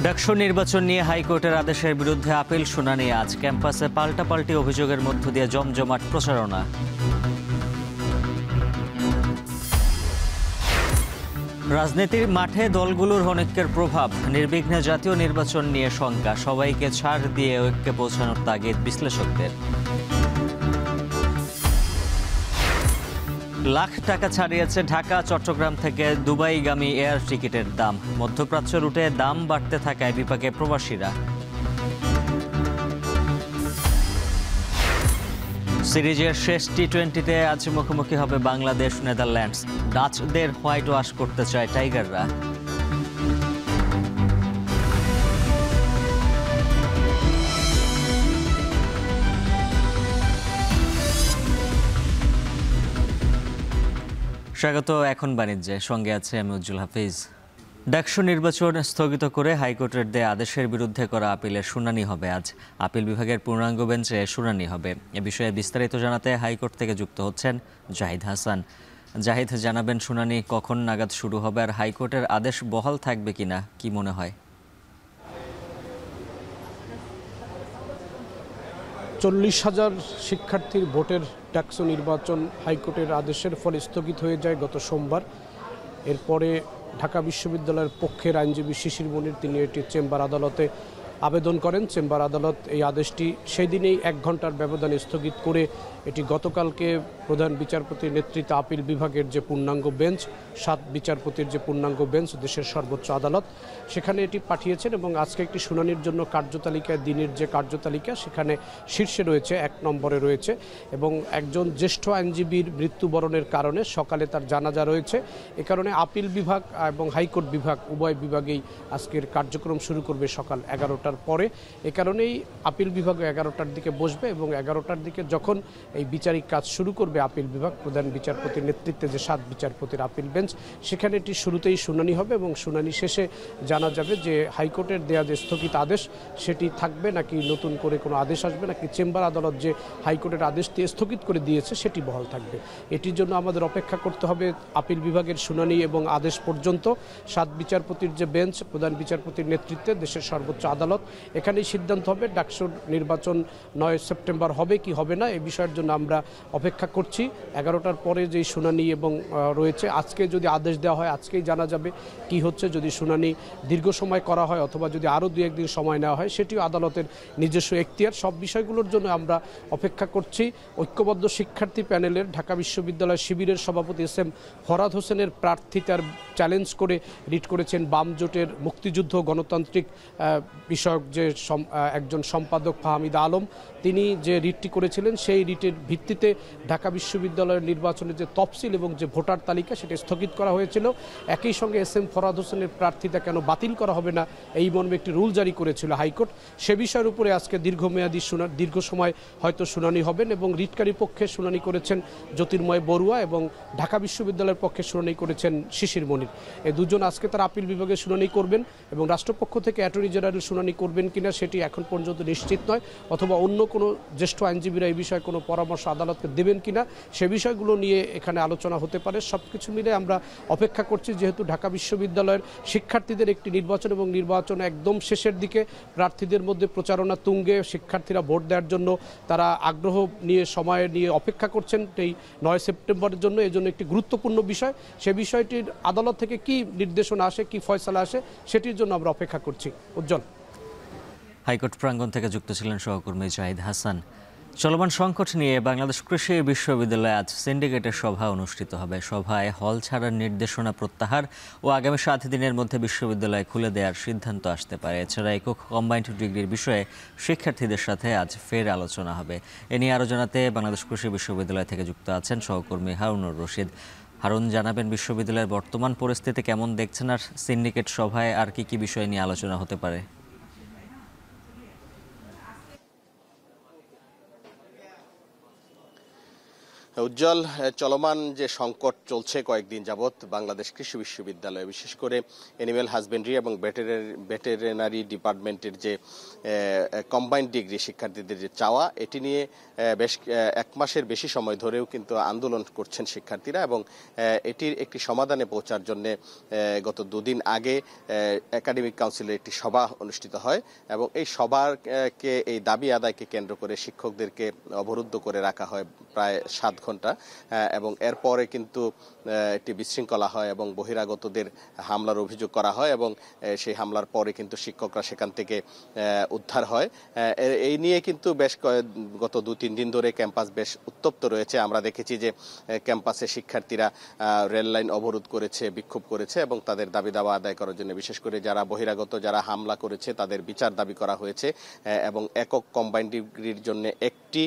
ডাকসু নির্বাচন নিয়ে হাইকোর্টের আদেশের বিরুদ্ধে আপিল শুনানি আজ। ক্যাম্পাসে পাল্টাপাল্টি অভিযোগের মধ্য দিয়ে জমজমাট প্রচারণা। রাজনীতির মাঠে দলগুলোর অনেকের প্রভাব, নির্বিঘ্নে জাতীয় নির্বাচন নিয়ে শঙ্কা। সবাইকে ছাড় দিয়ে ঐক্যে পৌঁছানোর তাগিদ বিশ্লেষকদের। লাখ টাকা ছাড়িয়েছে ঢাকা চট্টগ্রাম থেকে দুবাইগামী এয়ার টিকিটের দাম। মধ্যপ্রাচ্য রুটে দাম বাড়তে থাকায় বিপাকে প্রবাসীরা। সিরিজের শেষ টি-20তে আজ মুখোমুখি হবে বাংলাদেশ নেদারল্যান্ডস। ডাচদের হোয়াইট ওয়াশ করতে চায় টাইগাররা। স্বাগত এখন বাণিজ্যে, সঙ্গে আছে আমি উজ্জ্বল হাফিজ। ডাকসু নির্বাচন স্থগিত করে হাইকোর্টের দেয়া আদেশের বিরুদ্ধে করা আপিলের শুনানি হবে আজ। আপিল বিভাগের পূর্ণাঙ্গ বেঞ্চে শুনানি হবে। এ বিষয়ে বিস্তারিত জানাতে হাইকোর্ট থেকে যুক্ত হচ্ছেন জাহিদ হাসান। জাহিদ, জানাবেন শুনানি কখন নাগাদ শুরু হবে আর হাইকোর্টের আদেশ বহাল থাকবে কিনা, কি মনে হয়? 40,000 শিক্ষার্থীর ভোটের ডাকসু নির্বাচন হাইকোর্টের আদেশের ফলে স্থগিত হয়ে যায় গত সোমবার। এরপরে ঢাকা বিশ্ববিদ্যালয়ের পক্ষের আইনজীবী শিশির মনির তিনি এটি চেম্বার আদালতে আবেদন করেন। চেম্বার আদালত এই আদেশটি সেই দিনেই 1 ঘন্টার ব্যবধানে স্থগিত করে এটি গতকালকে প্রধান বিচারপতির নেতৃত্বে আপিল বিভাগের যে পূর্ণাঙ্গ বেঞ্চ, 7 বিচারপতির যে পূর্ণাঙ্গ বেঞ্চ, দেশের সর্বোচ্চ আদালত, সেখানে এটি পাঠিয়েছেন এবং আজকে একটি শুনানির জন্য কার্যতালিকায় দিনের যে কার্যতালিকা সেখানে শীর্ষে রয়েছে, 1 নম্বরে রয়েছে এবং একজন জ্যেষ্ঠ আইনজীবীর মৃত্যুবরণের কারণে সকালে তার জানাজা রয়েছে। এ কারণে আপিল বিভাগ এবং হাইকোর্ট বিভাগ উভয় বিভাগেই আজকের কার্যক্রম শুরু করবে সকাল 11টার পরে। এ কারণেই আপিল বিভাগ 11টার দিকে বসবে এবং 11টার দিকে যখন এই বিচারিক কাজ শুরু করবে আপিল বিভাগ প্রধান বিচারপতির নেতৃত্বে যে 7 বিচারপতির আপিল বেঞ্চ, সেখানে এটি শুরুতেই শুনানি হবে এবং শুনানি শেষে জানা যাবে যে হাইকোর্টের দেয়া যে স্থগিত আদেশ সেটি থাকবে নাকি নতুন করে কোনো আদেশ আসবে, নাকি চেম্বার আদালত যে হাইকোর্টের আদেশটি স্থগিত করে দিয়েছে সেটি বহাল থাকবে। এটির জন্য আমাদের অপেক্ষা করতে হবে আপিল বিভাগের শুনানি এবং আদেশ পর্যন্ত। 7 বিচারপতির যে বেঞ্চ প্রধান বিচারপতির নেতৃত্বে দেশের সর্বোচ্চ আদালত, এখানেই সিদ্ধান্ত হবে ডাকসুর নির্বাচন 9 সেপ্টেম্বর হবে কি হবে না। এই বিষয়ের জন্য আমরা অপেক্ষা করছি। 11টার পরে যেই শুনানি এবং রয়েছে, আজকে যদি আদেশ দেওয়া হয় আজকেই জানা যাবে কি হচ্ছে। যদি শুনানি দীর্ঘ সময় করা হয় অথবা যদি আরও 2-1 দিন সময় নেওয়া হয়, সেটিও আদালতের নিজস্ব এখতিয়ার। সব বিষয়গুলোর জন্য আমরা অপেক্ষা করছি। ঐক্যবদ্ধ শিক্ষার্থী প্যানেলের ঢাকা বিশ্ববিদ্যালয় শিবিরের সভাপতি এস.এম. ফরহাদ হোসেনের প্রার্থিতার চ্যালেঞ্জ করে রিট করেছেন বাম জোটের মুক্তিযুদ্ধ গণতান্ত্রিক বিষয়ক যে একজন সম্পাদক ফাহমিদা আলম। তিনি যে রিটটি করেছিলেন সেই রিটের ভিত্তিতে ঢাকা বিশ্ববিদ্যালয়ের নির্বাচনের যে তফসিল এবং যে ভোটার তালিকা সেটা স্থগিত করা হয়েছিল। একই সঙ্গে এস.এম. ফরহাদ হোসেনের প্রার্থিতা কেন বাতিল করা হবে না এই মর্মে একটি রুল জারি করেছিল হাইকোর্ট। সে বিষয়ের উপরে আজকে দীর্ঘমেয়াদী দীর্ঘ সময় হয়তো শুনানি হবেন এবং রিটকারী পক্ষে শুনানি করেছেন জ্যোতির্ময় বড়ুয়া এবং ঢাকা বিশ্ববিদ্যালয়ের পক্ষে শুনানি করেছেন শিশির মনির। এই দুজন আজকে তারা আপিল বিভাগে শুনানি করবেন এবং রাষ্ট্রপক্ষ থেকে অ্যাটর্নি জেনারেল শুনানি করবেন কিনা সেটি এখন পর্যন্ত নিশ্চিত নয়, অথবা অন্য কোনো জ্যেষ্ঠ আইনজীবীরা এই বিষয়ে কোনো পরামর্শ আদালতকে দেবেন কিনা সে বিষয়গুলো নিয়ে এখানে আলোচনা হতে পারে। সব কিছু মিলে আমরা অপেক্ষা করছি, যেহেতু ঢাকা বিশ্ববিদ্যালয়ের শিক্ষার্থীদের একটি নির্বাচন এবং নির্বাচন একদম শেষের দিকে, প্রার্থীদের মধ্যে প্রচারণা তুঙ্গে, শিক্ষার্থীরা ভোট দেওয়ার জন্য তারা আগ্রহ নিয়ে সময় নিয়ে অপেক্ষা করছেন এই 9 সেপ্টেম্বরের জন্য। এই জন্য একটি গুরুত্বপূর্ণ বিষয়, সে বিষয়টির আদালত থেকে কি নির্দেশনা আসে, কি ফয়সালা আসে, সেটির জন্য আমরা অপেক্ষা করছি। উজ্জ্বল। হাইকোর্ট প্রাঙ্গণ থেকে যুক্ত ছিলেন সহকর্মী জাহিদ হাসান। চলমান সংকট নিয়ে বাংলাদেশ কৃষি বিশ্ববিদ্যালয়ে আজ সিন্ডিকেটের সভা অনুষ্ঠিত হবে। সভায় হল ছাড়ার নির্দেশনা প্রত্যাহার ও আগামী 7 দিনের মধ্যে বিশ্ববিদ্যালয় খুলে দেওয়ার সিদ্ধান্ত আসতে পারে। এছাড়া একক কম্বাইন্ড ডিগ্রির বিষয়ে শিক্ষার্থীদের সাথে আজ ফের আলোচনা হবে। এ নিয়ে আরও জানাতে বাংলাদেশ কৃষি বিশ্ববিদ্যালয় থেকে যুক্ত আছেন সহকর্মী হারুনুর রশিদ। হারুন, জানাবেন বিশ্ববিদ্যালয়ের বর্তমান পরিস্থিতি কেমন দেখছেন আর সিন্ডিকেট সভায় আর কি বিষয় নিয়ে আলোচনা হতে পারে? উজ্জ্বল, চলমান যে সংকট চলছে কয়েকদিন যাবৎ বাংলাদেশ কৃষি বিশ্ববিদ্যালয়ে, বিশেষ করে অ্যানিম্যাল হাজবেন্ডারি এবং ভেটেরিনারি ডিপার্টমেন্টের যে কম্বাইন্ড ডিগ্রি শিক্ষার্থীদের যে চাওয়া, এটি নিয়ে বেশ 1 মাসের বেশি সময় ধরেও কিন্তু আন্দোলন করছেন শিক্ষার্থীরা এবং এটির একটি সমাধানে পৌঁছার জন্য গত 2 দিন আগে একাডেমিক কাউন্সিলের একটি সভা অনুষ্ঠিত হয় এবং এই সভাকে, এই দাবি আদায়কে কেন্দ্র করে শিক্ষকদেরকে অবরুদ্ধ করে রাখা হয় প্রায় 7 ঘন্টা এবং এরপরে কিন্তু একটি বিশৃঙ্খলা হয় এবং বহিরাগতদের হামলার অভিযোগ করা হয় এবং সেই হামলার পরে কিন্তু শিক্ষকরা সেখান থেকে উদ্ধার হয়। এই নিয়ে কিন্তু বেশ গত 2-3 দিন ধরে ক্যাম্পাস বেশ উত্তপ্ত রয়েছে। আমরা দেখেছি যে ক্যাম্পাসে শিক্ষার্থীরা রেল লাইন অবরোধ করেছে, বিক্ষোভ করেছে এবং তাদের দাবি দাওয়া আদায় করার জন্য, বিশেষ করে যারা বহিরাগত, যারা হামলা করেছে তাদের বিচার দাবি করা হয়েছে এবং একক কম্বাইন্ড ডিগ্রির জন্য একটি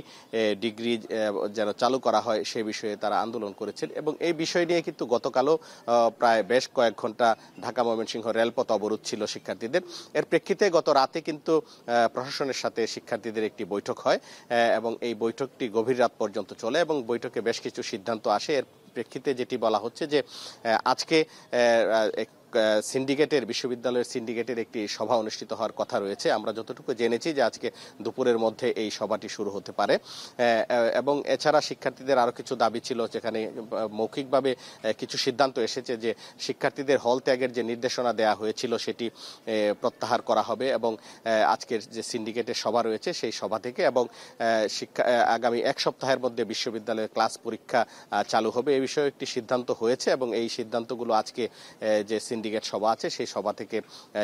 ডিগ্রি যেন চালু করা হয় সে বিষয়ে তারা আন্দোলন করেছেন এবং এই বিষয় নিয়ে কিন্তু গতকালও প্রায় বেশ কয়েক ঘন্টা ঢাকা ময়মনসিংহ রেলপথ অবরোধ ছিল শিক্ষার্থীদের। এর প্রেক্ষিতে গত রাতে কিন্তু প্রশাসনের সাথে শিক্ষার্থীদের একটি বৈঠক হয় এবং এই বৈঠকটি গভীর রাত পর্যন্ত চলে এবং বৈঠকে বেশ কিছু সিদ্ধান্ত আসে। এর প্রেক্ষিতে যেটি বলা হচ্ছে যে আজকে সিন্ডিকেটের, বিশ্ববিদ্যালয়ের সিন্ডিকেটের একটি সভা অনুষ্ঠিত হওয়ার কথা রয়েছে। আমরা যতটুকু জেনেছি যে আজকে দুপুরের মধ্যে এই সভাটি শুরু হতে পারে এবং এছাড়া শিক্ষার্থীদের আরো কিছু দাবি ছিল, যেখানে মৌখিকভাবে কিছু সিদ্ধান্ত এসেছে যে শিক্ষার্থীদের হল ত্যাগের যে নির্দেশনা দেওয়া হয়েছিল সেটি প্রত্যাহার করা হবে এবং আজকের যে সিন্ডিকেটের সভা রয়েছে সেই সভা থেকে এবং আগামী 1 সপ্তাহের মধ্যে বিশ্ববিদ্যালয়ের ক্লাস পরীক্ষা চালু হবে, এই বিষয়ে একটি সিদ্ধান্ত হয়েছে এবং এই সিদ্ধান্তগুলো আজকে যে সিন্ডিকেট সভা আছে সেই সভা থেকে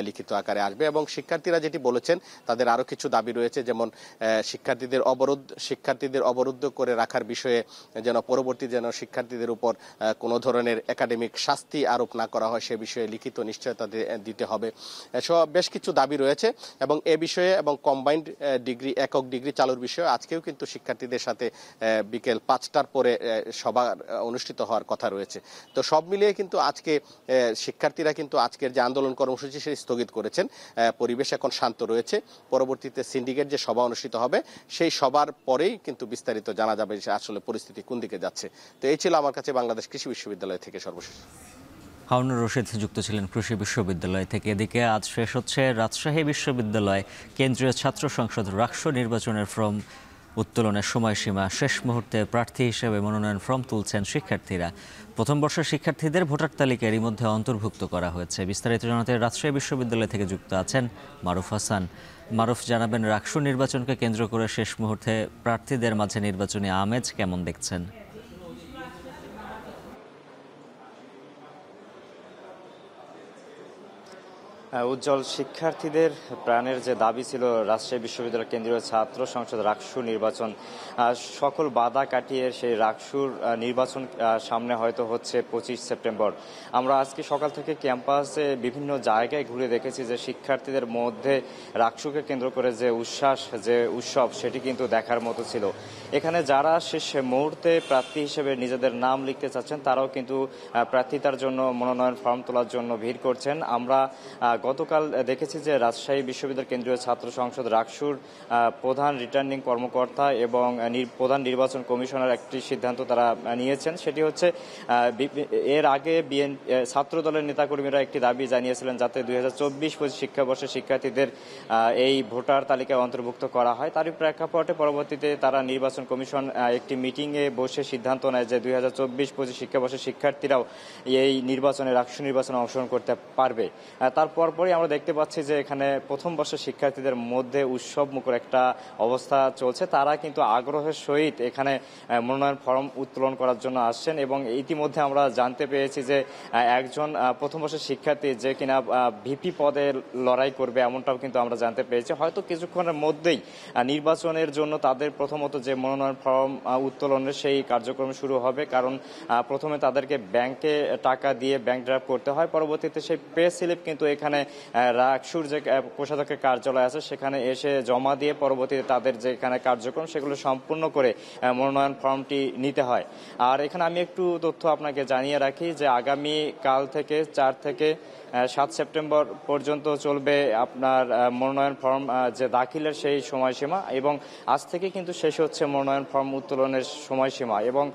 লিখিত আকারে আসবে এবং শিক্ষার্থীরা যেটি বলেছেন তাদের আরো কিছু দাবি রয়েছে, যেমন শিক্ষার্থীদের অবরুদ্ধ করে রাখার বিষয়ে যেন পরবর্তী শিক্ষার্থীদের উপর কোনো ধরনের একাডেমিক শাস্তি আরোপ না করা হয় সে বিষয়ে লিখিত নিশ্চয়তা দিতে হবে। সব বেশ কিছু দাবি রয়েছে এবং এ বিষয়ে এবং কম্বাইন্ড ডিগ্রি, একক ডিগ্রি চালুর বিষয়ে আজকেও কিন্তু শিক্ষার্থীদের সাথে বিকেল 5টার পরে সভা অনুষ্ঠিত হওয়ার কথা রয়েছে। তো সব মিলিয়ে কিন্তু আজকে শিক্ষার্থীরা কিন্তু আজকের যে আন্দোলন কর্মসূচি সেটি স্থগিত করেছেন। পরিবেশ এখন শান্ত রয়েছে। পরবর্তীতে সিন্ডিকেট যে সভা অনুষ্ঠিত হবে সেই সভার পরেই কিন্তু বিস্তারিত জানা যাবে যে আসলে পরিস্থিতি কোন দিকে যাচ্ছে। তো এই ছিল আমার কাছে বাংলাদেশ কৃষি বিশ্ববিদ্যালয় থেকে সর্বশেষ। হারুনুর রশিদ যুক্ত ছিলেন কৃষি বিশ্ববিদ্যালয় থেকে। এদিকে আজ শেষ হচ্ছে রাজশাহী বিশ্ববিদ্যালয় কেন্দ্রীয় ছাত্র সংসদ রাকসু নির্বাচনের ফর্ম উত্তোলনের সময়সীমা। শেষ মুহূর্তে প্রার্থী হিসেবে মনোনয়ন ফর্ম তুলছেন শিক্ষার্থীরা। প্রথম বর্ষের শিক্ষার্থীদের ভোটার তালিকায় এরই মধ্যে অন্তর্ভুক্ত করা হয়েছে। বিস্তারিত জানাতে রাজশাহী বিশ্ববিদ্যালয় থেকে যুক্ত আছেন মারুফ হাসান। মারুফ, জানাবেন রাকসু নির্বাচনকে কেন্দ্র করে শেষ মুহূর্তে প্রার্থীদের মাঝে নির্বাচনী আমেজ কেমন দেখছেন? উজ্জ্বল, শিক্ষার্থীদের প্রাণের যে দাবি ছিল রাজশাহী বিশ্ববিদ্যালয় কেন্দ্রীয় ছাত্র সংসদ রাকসু নির্বাচন, সকল বাধা কাটিয়ে সেই রাকসুর নির্বাচন সামনে হয়তো হচ্ছে 25 সেপ্টেম্বর। আমরা আজকে সকাল থেকে ক্যাম্পাসে বিভিন্ন জায়গায় ঘুরে দেখেছি যে শিক্ষার্থীদের মধ্যে রাকসুকে কেন্দ্র করে যে উচ্ছ্বাস, যে উৎসব, সেটি কিন্তু দেখার মতো ছিল। এখানে যারা শেষ মুহূর্তে প্রার্থী হিসেবে নিজেদের নাম লিখতে চাচ্ছেন তারাও কিন্তু প্রার্থিতার জন্য মনোনয়ন ফর্ম তোলার জন্য ভিড় করছেন। আমরা গতকাল দেখেছি যে রাজশাহী বিশ্ববিদ্যালয় কেন্দ্রীয় ছাত্র সংসদ রাকসুর প্রধান রিটার্নিং কর্মকর্তা এবং প্রধান নির্বাচন কমিশনার একটি সিদ্ধান্ত তারা নিয়েছেন। সেটি হচ্ছে এর আগে ছাত্র দলের নেতাকর্মীরা একটি দাবি জানিয়েছিলেন যাতে 2024-25 শিক্ষাবর্ষের শিক্ষার্থীদের এই ভোটার তালিকায় অন্তর্ভুক্ত করা হয়। তারই প্রেক্ষাপটে পরবর্তীতে তারা নির্বাচন কমিশন একটি মিটিংয়ে বসে সিদ্ধান্ত নেয় যে 2024-25 শিক্ষাবর্ষের শিক্ষার্থীরাও এই নির্বাচনে, রাকসু নির্বাচনে অংশগ্রহণ করতে পারবে। পরপরই আমরা দেখতে পাচ্ছি যে এখানে প্রথম বর্ষের শিক্ষার্থীদের মধ্যে উৎসব মুখর একটা অবস্থা চলছে। তারা কিন্তু আগ্রহের সহিত এখানে মনোনয়ন ফর্ম উত্তোলন করার জন্য আসছেন এবং ইতিমধ্যে আমরা জানতে পেরেছি যে একজন প্রথম বর্ষের শিক্ষার্থী যে কিনা ভিপি পদে লড়াই করবে এমনটাও কিন্তু আমরা জানতে পেরেছি। হয়তো কিছুক্ষণের মধ্যেই নির্বাচনের জন্য তাদের প্রথমত যে মনোনয়ন ফর্ম উত্তোলনের সেই কার্যক্রম শুরু হবে, কারণ প্রথমে তাদেরকে ব্যাংকে টাকা দিয়ে ব্যাংক ড্রাফট করতে হয়, পরবর্তীতে সেই পে স্লিপ কিন্তু এখানে এখানে রাকসুর যে কোষাধ্যক্ষের কার্যালয় আছে সেখানে এসে জমা দিয়ে পরবর্তীতে তাদের যে এখানে কার্যক্রম সেগুলো সম্পূর্ণ করে মনোনয়ন ফর্মটি নিতে হয়। আর এখানে আমি একটু তথ্য আপনাকে জানিয়ে রাখি যে আগামী কাল থেকে 4 থেকে 7 সেপ্টেম্বর পর্যন্ত চলবে আপনার মনোনয়ন ফর্ম যে দাখিলের সেই সময়সীমা, এবং আজ থেকে কিন্তু শেষ হচ্ছে মনোনয়ন ফর্ম উত্তোলনের সময়সীমা। এবং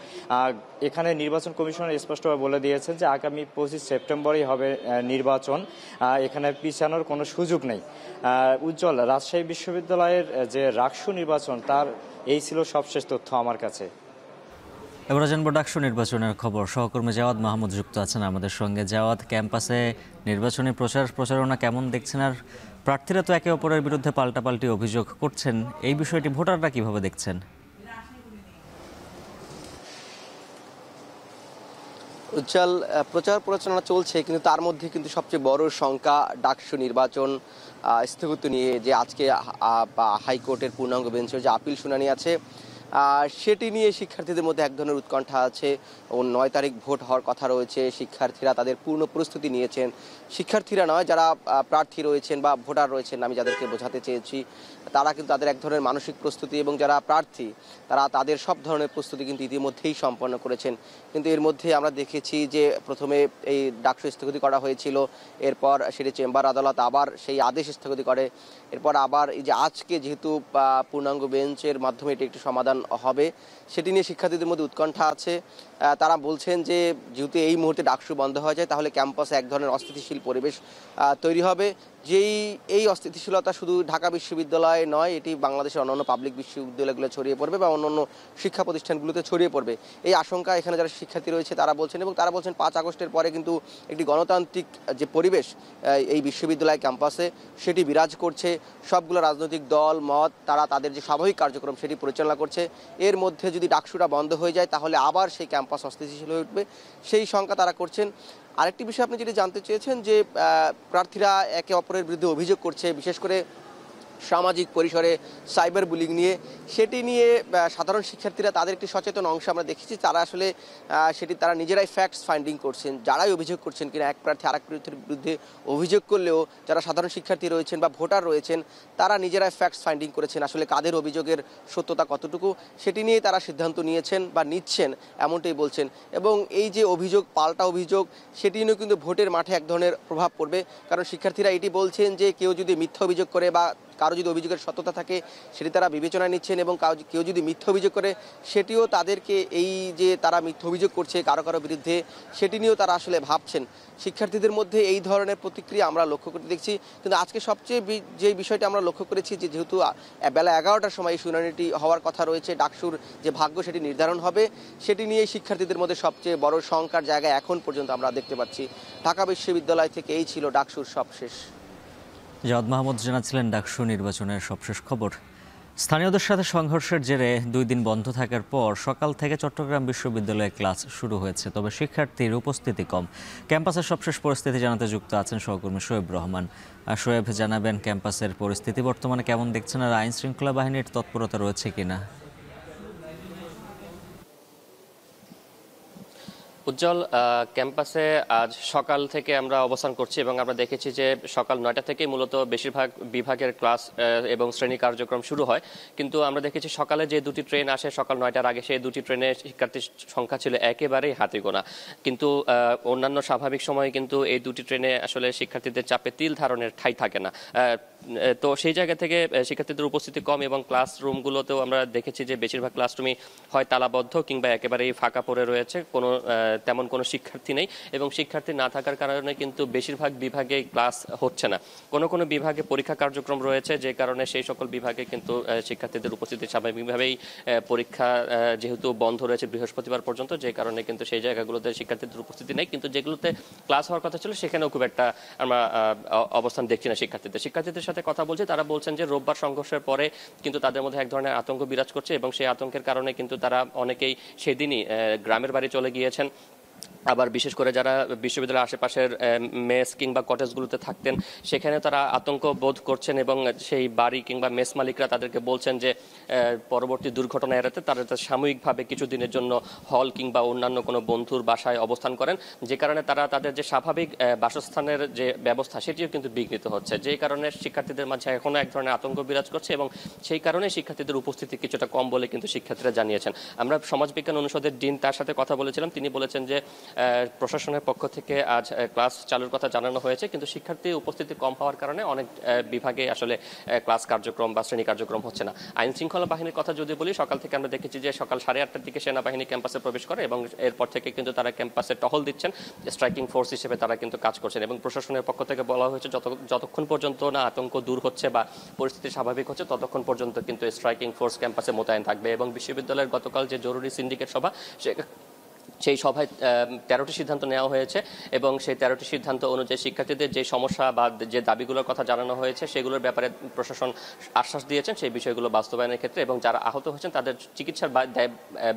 এখানে নির্বাচন কমিশন স্পষ্টভাবে বলে দিয়েছেন যে আগামী 25 সেপ্টেম্বরই হবে নির্বাচন, এখানে পিছানোর কোনো সুযোগ নেই। উজ্জ্বল, রাজশাহী বিশ্ববিদ্যালয়ের যে রাকসু নির্বাচন তার এই ছিল সবশেষ তথ্য আমার কাছে। এবার জানবো ডাকসু নির্বাচনের খবর। সহকর্মী জাওয়াদ মাহমুদ যুক্ত আছেন আমাদের সঙ্গে। জাওয়াদ, ক্যাম্পাসে নির্বাচনী প্রচারণা কেমন দেখছেন, আর প্রার্থীরা তো একে অপরের বিরুদ্ধে পাল্টাপাল্টি অভিযোগ করছেন, এই বিষয়টি ভোটাররা কিভাবে দেখছেন? উজ্জ্বল, প্রচার প্রচারণা চলছে, কিন্তু তার মধ্যে কিন্তু সবচেয়ে বড় শঙ্কা ডাকসু নির্বাচন স্থগিত নিয়ে যে আজকে হাইকোর্টের পূর্ণাঙ্গ বেঞ্চের যে আপিল শুনানি আছে সেটি নিয়ে শিক্ষার্থীদের মধ্যে এক ধরনের উৎকণ্ঠা আছে। ও 9 তারিখ ভোট হওয়ার কথা রয়েছে, শিক্ষার্থীরা তাদের পূর্ণ প্রস্তুতি নিয়েছেন। শিক্ষার্থীরা নয়, যারা প্রার্থী রয়েছেন বা ভোটার রয়েছেন, আমি যাদেরকে বোঝাতে চেয়েছি, তারা কিন্তু তাদের এক ধরনের মানসিক প্রস্তুতি, এবং যারা প্রার্থী তারা তাদের সব ধরনের প্রস্তুতি কিন্তু ইতিমধ্যেই সম্পন্ন করেছেন। কিন্তু এর মধ্যে আমরা দেখেছি যে প্রথমে এই ডাকসু স্থগিত করা হয়েছিল, এরপর সেটি চেম্বার আদালত আবার সেই আদেশ স্থগিত করে, এরপর আবার এই যে আজকে যেহেতু পূর্ণাঙ্গ বেঞ্চের মাধ্যমে এটি একটি সমাধান হবে, সেটি নিয়ে শিক্ষার্থীদের মধ্যে উৎকণ্ঠা আছে। তারা বলছেন যে যেহেতু এই মুহূর্তে ডাকসু বন্ধ হয়ে যায় তাহলে ক্যাম্পাসে এক ধরনের অস্থিতিশীল পরিবেশ তৈরি হবে, এই অস্থিতিশীলতা শুধু ঢাকা বিশ্ববিদ্যালয়ে নয়, এটি বাংলাদেশের অন্যান্য পাবলিক বিশ্ববিদ্যালয়গুলো ছড়িয়ে পড়বে বা অন্যান্য শিক্ষা প্রতিষ্ঠানগুলোতে ছড়িয়ে পড়বে। এই আশঙ্কা এখানে যারা শিক্ষার্থী রয়েছে তারা বলছেন, এবং তারা বলছেন 5 আগস্টের পরে কিন্তু একটি গণতান্ত্রিক যে পরিবেশ এই বিশ্ববিদ্যালয় ক্যাম্পাসে সেটি বিরাজ করছে। সবগুলো রাজনৈতিক দল মত তারা তাদের যে স্বাভাবিক কার্যক্রম সেটি পরিচালনা করছে। এর মধ্যে যদি ডাকসুটা বন্ধ হয়ে যায় তাহলে আবার সেই ক্যাম্পাস অস্থিতিশীল হয়ে উঠবে, সেই শঙ্কা তারা করছেন। আরেকটি বিষয় আপনি যেটি জানতে চেয়েছেন যে প্রার্থীরা একে অপরের বিরুদ্ধে অভিযোগ করছে, বিশেষ করে সামাজিক পরিসরে সাইবার বুলিং নিয়ে, সেটি নিয়ে সাধারণ শিক্ষার্থীরা তাদের একটি সচেতন অংশ আমরা দেখেছি। তারা আসলে তারা নিজেরাই ফ্যাক্টস ফাইন্ডিং করছেন, যারাই অভিযোগ করছেন কিনা এক প্রার্থী আরেক প্রার্থীর বিরুদ্ধে অভিযোগ করলেও যারা সাধারণ শিক্ষার্থী রয়েছেন বা ভোটার রয়েছেন তারা নিজেরাই ফ্যাক্টস ফাইন্ডিং করেছেন, আসলে কাদের অভিযোগের সত্যতা কতটুকু সেটি নিয়ে তারা সিদ্ধান্ত নিয়েছেন বা নিচ্ছেন, এমনটাই বলছেন। এবং এই যে অভিযোগ, পাল্টা অভিযোগ, সেটি নিয়েও কিন্তু ভোটের মাঠে এক ধরনের প্রভাব পড়বে, কারণ শিক্ষার্থীরা এটি বলছেন যে কেউ যদি মিথ্যা অভিযোগ করে বা কারো যদি অভিযোগের সত্যতা থাকে সেটি তারা বিবেচনায় নিচ্ছেন, এবং কেউ যদি মিথ্যা অভিযোগ করে সেটিও তাদেরকে, এই যে তারা মিথ্যা অভিযোগ করছে কারো কারো বিরুদ্ধে, সেটি নিয়েও তারা আসলে ভাবছেন। শিক্ষার্থীদের মধ্যে এই ধরনের প্রতিক্রিয়া আমরা লক্ষ্য করতে দেখছি। কিন্তু আজকে সবচেয়ে যে বিষয়টি আমরা লক্ষ্য করেছি যে যেহেতু বেলা 11টার সময় এই শুনানিটি হওয়ার কথা রয়েছে, ডাকসুর যে ভাগ্য সেটি নির্ধারণ হবে, সেটি নিয়ে শিক্ষার্থীদের মধ্যে সবচেয়ে বড় শঙ্কার জায়গা এখন পর্যন্ত আমরা দেখতে পাচ্ছি। ঢাকা বিশ্ববিদ্যালয় থেকে এই ছিল ডাকসুর সবশেষ। জাওয়াদ মাহমুদ জানাচ্ছিলেন ডাকসু নির্বাচনের সবশেষ খবর। স্থানীয়দের সাথে সংঘর্ষের জেরে 2 দিন বন্ধ থাকার পর সকাল থেকে চট্টগ্রাম বিশ্ববিদ্যালয়ে ক্লাস শুরু হয়েছে, তবে শিক্ষার্থীর উপস্থিতি কম। ক্যাম্পাসের সবশেষ পরিস্থিতি জানাতে যুক্ত আছেন সহকর্মী শোয়েব রহমান। শোয়েব, জানাবেন ক্যাম্পাসের পরিস্থিতি বর্তমানে কেমন দেখছেন, আর আইন শৃঙ্খলা বাহিনীর তৎপরতা রয়েছে কিনা? উজ্জ্বল, ক্যাম্পাসে আজ সকাল থেকে আমরা অবস্থান করছি এবং আমরা দেখেছি যে সকাল 9টা থেকেই মূলত বেশিরভাগ বিভাগের ক্লাস এবং শ্রেণী কার্যক্রম শুরু হয়। কিন্তু আমরা দেখেছি সকালে যে 2টি ট্রেন আসে সকাল 9টার আগে, সেই 2টি ট্রেনে শিক্ষার্থীর সংখ্যা ছিল একেবারেই হাতে গোনা। কিন্তু অন্যান্য স্বাভাবিক সময়ে কিন্তু এই 2টি ট্রেনে আসলে শিক্ষার্থীদের চাপে তিল ধারণের ঠাঁই থাকে না। তো সেই জায়গা থেকে শিক্ষার্থীদের উপস্থিতি কম, এবং ক্লাসরুমগুলোতেও আমরা দেখেছি যে বেশিরভাগ ক্লাসরুমই হয় তালাবদ্ধ কিংবা একেবারেই ফাঁকা পড়ে রয়েছে, তেমন কোনো শিক্ষার্থী নেই। এবং শিক্ষার্থী না থাকার কারণে কিন্তু বেশিরভাগ বিভাগে ক্লাস হচ্ছে না। কোনো বিভাগে পরীক্ষা কার্যক্রম রয়েছে, যে কারণে সেই সকল বিভাগে কিন্তু শিক্ষার্থীদের উপস্থিতি স্বাভাবিকভাবেই, পরীক্ষা যেহেতু বন্ধ রয়েছে বৃহস্পতিবার পর্যন্ত, যে কারণে কিন্তু সেই জায়গাগুলোতে শিক্ষার্থীদের উপস্থিতি নেই। কিন্তু যেগুলোতে ক্লাস হওয়ার কথা ছিল সেখানেও খুব একটা আমরা অবস্থান দেখছি না শিক্ষার্থীদের সাথে কথা বলছি, তারা বলছেন যে রোববার সংঘর্ষের পরে কিন্তু তাদের মধ্যে এক ধরনের আতঙ্ক বিরাজ করছে, এবং সেই আতঙ্কের কারণে কিন্তু তারা অনেকেই সেদিনই গ্রামের বাড়ি চলে গিয়েছেন। আবার বিশেষ করে যারা বিশ্ববিদ্যালয়ের আশেপাশের মেস কিংবা কটেজগুলোতে থাকতেন সেখানে তারা আতঙ্ক বোধ করছেন এবং সেই বাড়ি কিংবা মেস মালিকরা তাদেরকে বলছেন যে পরবর্তী দুর্ঘটনা এড়াতে তারা সাময়িকভাবে কিছুদিনের জন্য হল কিংবা অন্যান্য কোনো বন্ধুর বাসায় অবস্থান করেন, যে কারণে তারা তাদের যে স্বাভাবিক বাসস্থানের যে ব্যবস্থা সেটিও কিন্তু বিঘ্নিত হচ্ছে, যেই কারণে শিক্ষার্থীদের মাঝে এখনও এক ধরনের আতঙ্ক বিরাজ করছে এবং সেই কারণে শিক্ষার্থীদের উপস্থিতি কিছুটা কম বলে কিন্তু শিক্ষার্থীরা জানিয়েছেন। আমরা সমাজবিজ্ঞান অনুষদের ডিন তার সাথে কথা বলেছিলাম, তিনি বলেছেন যে প্রশাসনের পক্ষ থেকে আজ ক্লাস চালুর কথা জানানো হয়েছে, কিন্তু শিক্ষার্থী উপস্থিতি কম হওয়ার কারণে অনেক বিভাগে আসলে ক্লাস কার্যক্রম বা শ্রেণী কার্যক্রম হচ্ছে না। আইন শৃঙ্খলা বাহিনীর কথা যদি বলি, সকাল থেকে আমরা দেখেছি যে সকাল 8:30টার দিকে সেনাবাহিনী ক্যাম্পাসে প্রবেশ করে এবং এরপর থেকে কিন্তু তারা ক্যাম্পাসে টহল দিচ্ছেন, স্ট্রাইকিং ফোর্স হিসেবে তারা কিন্তু কাজ করছেন এবং প্রশাসনের পক্ষ থেকে বলা হয়েছে যতক্ষণ পর্যন্ত না আতঙ্ক দূর হচ্ছে বা পরিস্থিতি স্বাভাবিক হচ্ছে ততক্ষণ পর্যন্ত কিন্তু স্ট্রাইকিং ফোর্স ক্যাম্পাসে মোতায়েন থাকবে। এবং বিশ্ববিদ্যালয়ের গতকাল যে জরুরি সিন্ডিকেট সভা সেই সভায় 13টি সিদ্ধান্ত নেওয়া হয়েছে এবং সেই 13টি সিদ্ধান্ত অনুযায়ী শিক্ষার্থীদের যে সমস্যা বা যে দাবিগুলোর কথা জানানো হয়েছে সেগুলোর ব্যাপারে প্রশাসন আশ্বাস দিয়েছেন সেই বিষয়গুলো বাস্তবায়নের ক্ষেত্রে, এবং যারা আহত হয়েছেন তাদের চিকিৎসার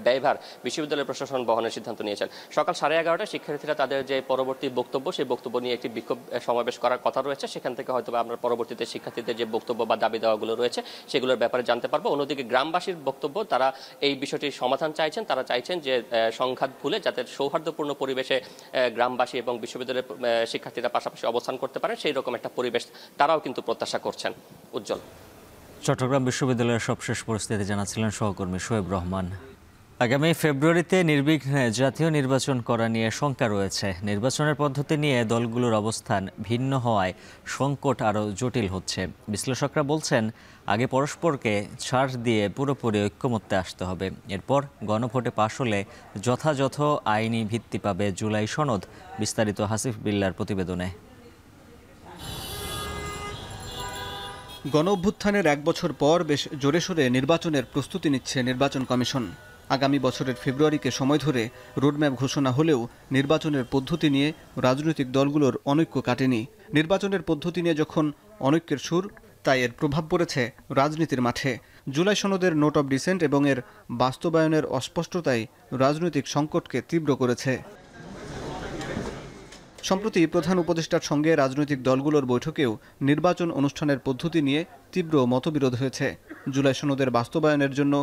ব্যয়ভার বিশ্ববিদ্যালয় প্রশাসন বহনের সিদ্ধান্ত নিয়েছেন। সকাল 11:30টায় শিক্ষার্থীরা তাদের যে পরবর্তী বক্তব্য সেই বক্তব্য নিয়ে একটি বিক্ষোভ সমাবেশ করার কথা রয়েছে, সেখান থেকে হয়তো আমরা পরবর্তীতে শিক্ষার্থীদের যে বক্তব্য বা দাবি দেওয়াগুলো রয়েছে সেগুলোর ব্যাপারে জানতে পারবো। অন্যদিকে গ্রামবাসীর বক্তব্য, তারা এই বিষয়টির সমাধান চাইছেন, তারা চাইছেন যে সংঘাত ভুলে যাতে সৌহার্দ্যপূর্ণ পরিবেশে গ্রামবাসী এবং বিশ্ববিদ্যালয়ের শিক্ষার্থীরা পাশাপাশি অবস্থান করতে পারে সেই রকম একটা পরিবেশ তারাও কিন্তু প্রত্যাশা করছেন। উজ্জ্বল। চট্টগ্রাম বিশ্ববিদ্যালয়ের সবশেষ পরিস্থিতি জানাচ্ছিলেন সহকর্মী শোয়েব রহমান। আগামী ফেব্রুয়ারিতে নির্বিঘ্নে জাতীয় নির্বাচন করা নিয়ে শঙ্কা রয়েছে। নির্বাচনের পদ্ধতি নিয়ে দলগুলোর অবস্থান ভিন্ন হওয়ায় সংকট আরও জটিল হচ্ছে। বিশ্লেষকরা বলছেন আগে পরস্পরকে ছাড় দিয়ে পুরোপুরি ঐক্যমত্যে আসতে হবে, এরপর গণভোটে পাশ হলে যথাযথ আইনি ভিত্তি পাবে জুলাই সনদ। বিস্তারিত হাসিফ বিল্লার প্রতিবেদনে। গণঅভ্যুত্থানের 1 বছর পর বেশ জোরে সোরে নির্বাচনের প্রস্তুতি নিচ্ছে নির্বাচন কমিশন। আগামী বছরের ফেব্রুয়ারিকে সময় ধরে রোডম্যাপ ঘোষণা হলেও নির্বাচনের পদ্ধতি নিয়ে রাজনৈতিক দলগুলোর অনৈক্য কাটেনি। নির্বাচনের পদ্ধতি নিয়ে যখন অনৈক্যের সুর, তাই এর প্রভাব পড়েছে রাজনীতির মাঠে। জুলাই সনদের নোট অব ডিসেন্ট এবং এর বাস্তবায়নের অস্পষ্টতাই রাজনৈতিক সংকটকে তীব্র করেছে। সম্প্রতি প্রধান উপদেষ্টার সঙ্গে রাজনৈতিক দলগুলোর বৈঠকেও নির্বাচন অনুষ্ঠানের পদ্ধতি নিয়ে তীব্র মতবিরোধ হয়েছে। জুলাই সনদের বাস্তবায়নের জন্য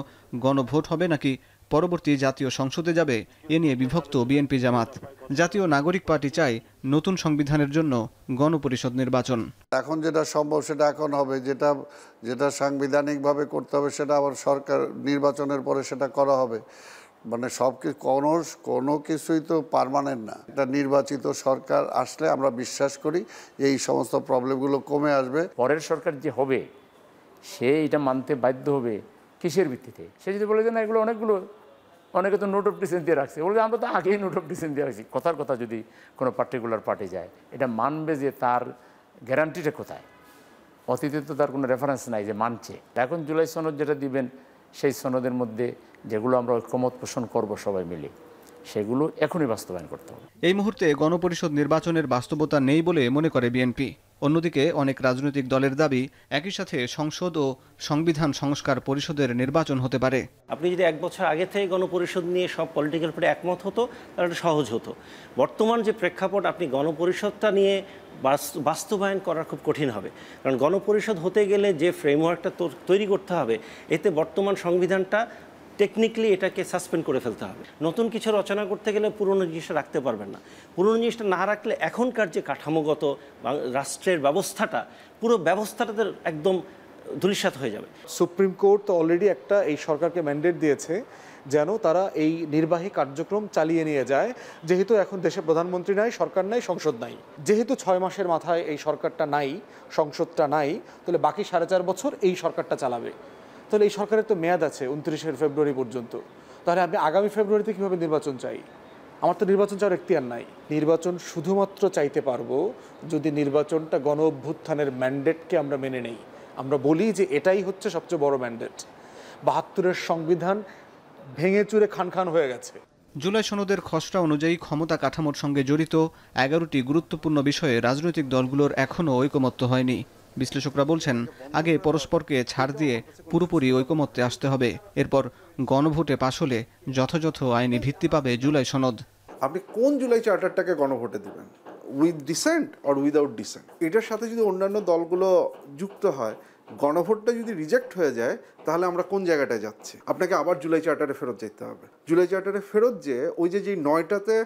গণভোট হবে নাকি পরবর্তী জাতীয় সংসদে যাবে, এ নিয়ে বিভক্ত বিএনপি জামাত। জাতীয় নাগরিক পার্টি চায় নতুন সংবিধানের জন্য গণপরিষদ নির্বাচন। এখন যেটা সম্ভব সেটা এখন হবে, যেটা সাংবিধানিকভাবে করতে হবে সেটা আবার সরকার নির্বাচনের পরে সেটা করা হবে। মানে কোনো কিছুই তো পার্মানেন্ট না। এটা নির্বাচিত সরকার আসলে আমরা বিশ্বাস করি এই সমস্ত প্রবলেমগুলো কমে আসবে। পরের সরকার যে হবে সে এটা মানতে বাধ্য হবে কিসের ভিত্তিতে? সে যদি বলে যে না এগুলো অনেকে তো নোট অফ ডিসেন্ট দিয়ে রাখছে, বলে আমরা তো আগেই নোট অফ ডিসেন্ট দিয়ে রাখছি। কথার কথা যদি কোনো পার্টিকুলার পার্টি যায়, এটা মানবে যে তার গ্যারান্টিটা কোথায়? অতীতে তো তার কোনো রেফারেন্স নাই যে মানছে। এখন জুলাই সনদ যেটা দিবেন সেই সনদের মধ্যে যেগুলো আমরা ঐক্যমত পোষণ করব সবাই মিলে, সেগুলো এখনই বাস্তবায়ন করতে হবে। এই মুহূর্তে গণপরিষদ নির্বাচনের বাস্তবতা নেই বলে মনে করে বিএনপি। অন্যদিকে অনেক রাজনৈতিক দলের দাবি একই সাথে সংসদ ও সংবিধান সংস্কার পরিষদের নির্বাচন হতে পারে। আপনি যদি 1 বছর আগে থেকে গণপরিষদ নিয়ে সব পলিটিক্যাল পার্টি একমত হতো তাহলে এটা সহজ হতো। বর্তমান যে প্রেক্ষাপট, আপনি গণপরিষদটা নিয়ে বাস্তবায়ন করা খুব কঠিন হবে, কারণ গণপরিষদ হতে গেলে যে ফ্রেমওয়ার্কটা তৈরি করতে হবে, এতে বর্তমান সংবিধানটা টেকনিক্যালি এটাকে সাসপেন্ড করে ফেলতে হবে। নতুন কিছু রচনা করতে গেলে পুরনো জিনিসটা রাখতে পারবেন না। পুরনো জিনিসটা না রাখলে এখনকার যে কাঠামোগত রাষ্ট্রের ব্যবস্থাটা, পুরো ব্যবস্থাটাতে একদম ধূলিসাৎ হয়ে যাবে। সুপ্রিম কোর্ট তো অলরেডি একটা এই সরকারকে ম্যান্ডেট দিয়েছে যেন তারা এই নির্বাহী কার্যক্রম চালিয়ে নিয়ে যায়। যেহেতু এখন দেশে প্রধানমন্ত্রী নাই, সরকার নাই, সংসদ নাই, যেহেতু 6 মাসের মাথায় এই সরকারটা নাই, সংসদটা নাই, তাহলে বাকি 4.5 বছর এই সরকারটা চালাবে। তাহলে এই সরকারের তো মেয়াদ আছে 29 ফেব্রুয়ারি পর্যন্ত। তাহলে আমি আগামী ফেব্রুয়ারিতে কীভাবে নির্বাচন চাই? আমার তো নির্বাচন চাওয়ার এখতিয়ার নাই। নির্বাচন শুধুমাত্র চাইতে পারবো যদি নির্বাচনটা গণ অভ্যুত্থানের ম্যান্ডেটকে আমরা মেনে নেই। আমরা বলি যে এটাই হচ্ছে সবচেয়ে বড় ম্যান্ডেট। 72-এর সংবিধান ভেঙে চুরে খান হয়ে গেছে। জুলাই সনদের খসড়া অনুযায়ী ক্ষমতা কাঠামোর সঙ্গে জড়িত 11টি গুরুত্বপূর্ণ বিষয়ে রাজনৈতিক দলগুলোর এখনও ঐকমত্য হয়নি। বিশ্লেষকরা বলছেন আগে পরস্পরকে ছাড় দিয়ে পুরোপুরি ঐকমত্যে আসতে হবে, এরপর গণভোটে পাশ হলে যথাযথ আইনি ভিত্তি পাবে জুলাই সনদ। আপনি কোন জুলাই চার্টারটাকে গণভোটে দিবেন, with dissent or without dissent. এটার সাথে যদি অন্যান্য দলগুলো যুক্ত হয়, গণভোটটা যদি রিজেক্ট হয়ে যায়, তাহলে আমরা কোন জায়গাটায় যাচ্ছি? আপনাকে আবার জুলাই চার্টারে ফেরত যেতে হবে। জুলাই চার্টারে ফেরত যে ওই যে 9টাতে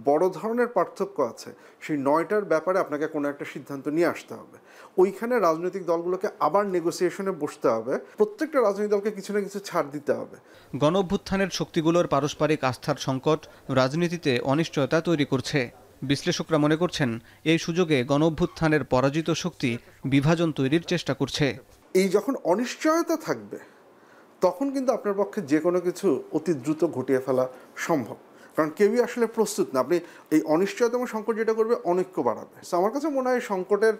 বড় ধরনের পার্থক্য আছে, সেই 9টার ব্যাপারে আপনাকে কোনো একটা সিদ্ধান্ত নিয়ে আসতে হবে। ওইখানে রাজনৈতিক দলগুলোকে আবার নেগোসিয়েশনে বসতে হবে, প্রত্যেকটা রাজনৈতিক দলকে কিছু না কিছু ছাড় দিতে হবে। গণ অভ্যুত্থানের শক্তিগুলোর পারস্পরিক আস্থার সংকট রাজনীতিতে অনিশ্চয়তা তৈরি করছে। বিশ্লেষকরা মনে করছেন এই সুযোগে গণ অভ্যুত্থানের পরাজিত শক্তি বিভাজন তৈরির চেষ্টা করছে। এই যখন অনিশ্চয়তা থাকবে, তখন কিন্তু আপনার পক্ষে যে কোনো কিছু অতি দ্রুত ঘটিয়ে ফেলা সম্ভব, কারণ কেউই আসলে প্রস্তুত না। আপনি এই অনিশ্চয়তা এবং সংকট যেটা করবে, অনৈক্য বাড়াবে। সো আমার কাছে মনে হয় সংকটের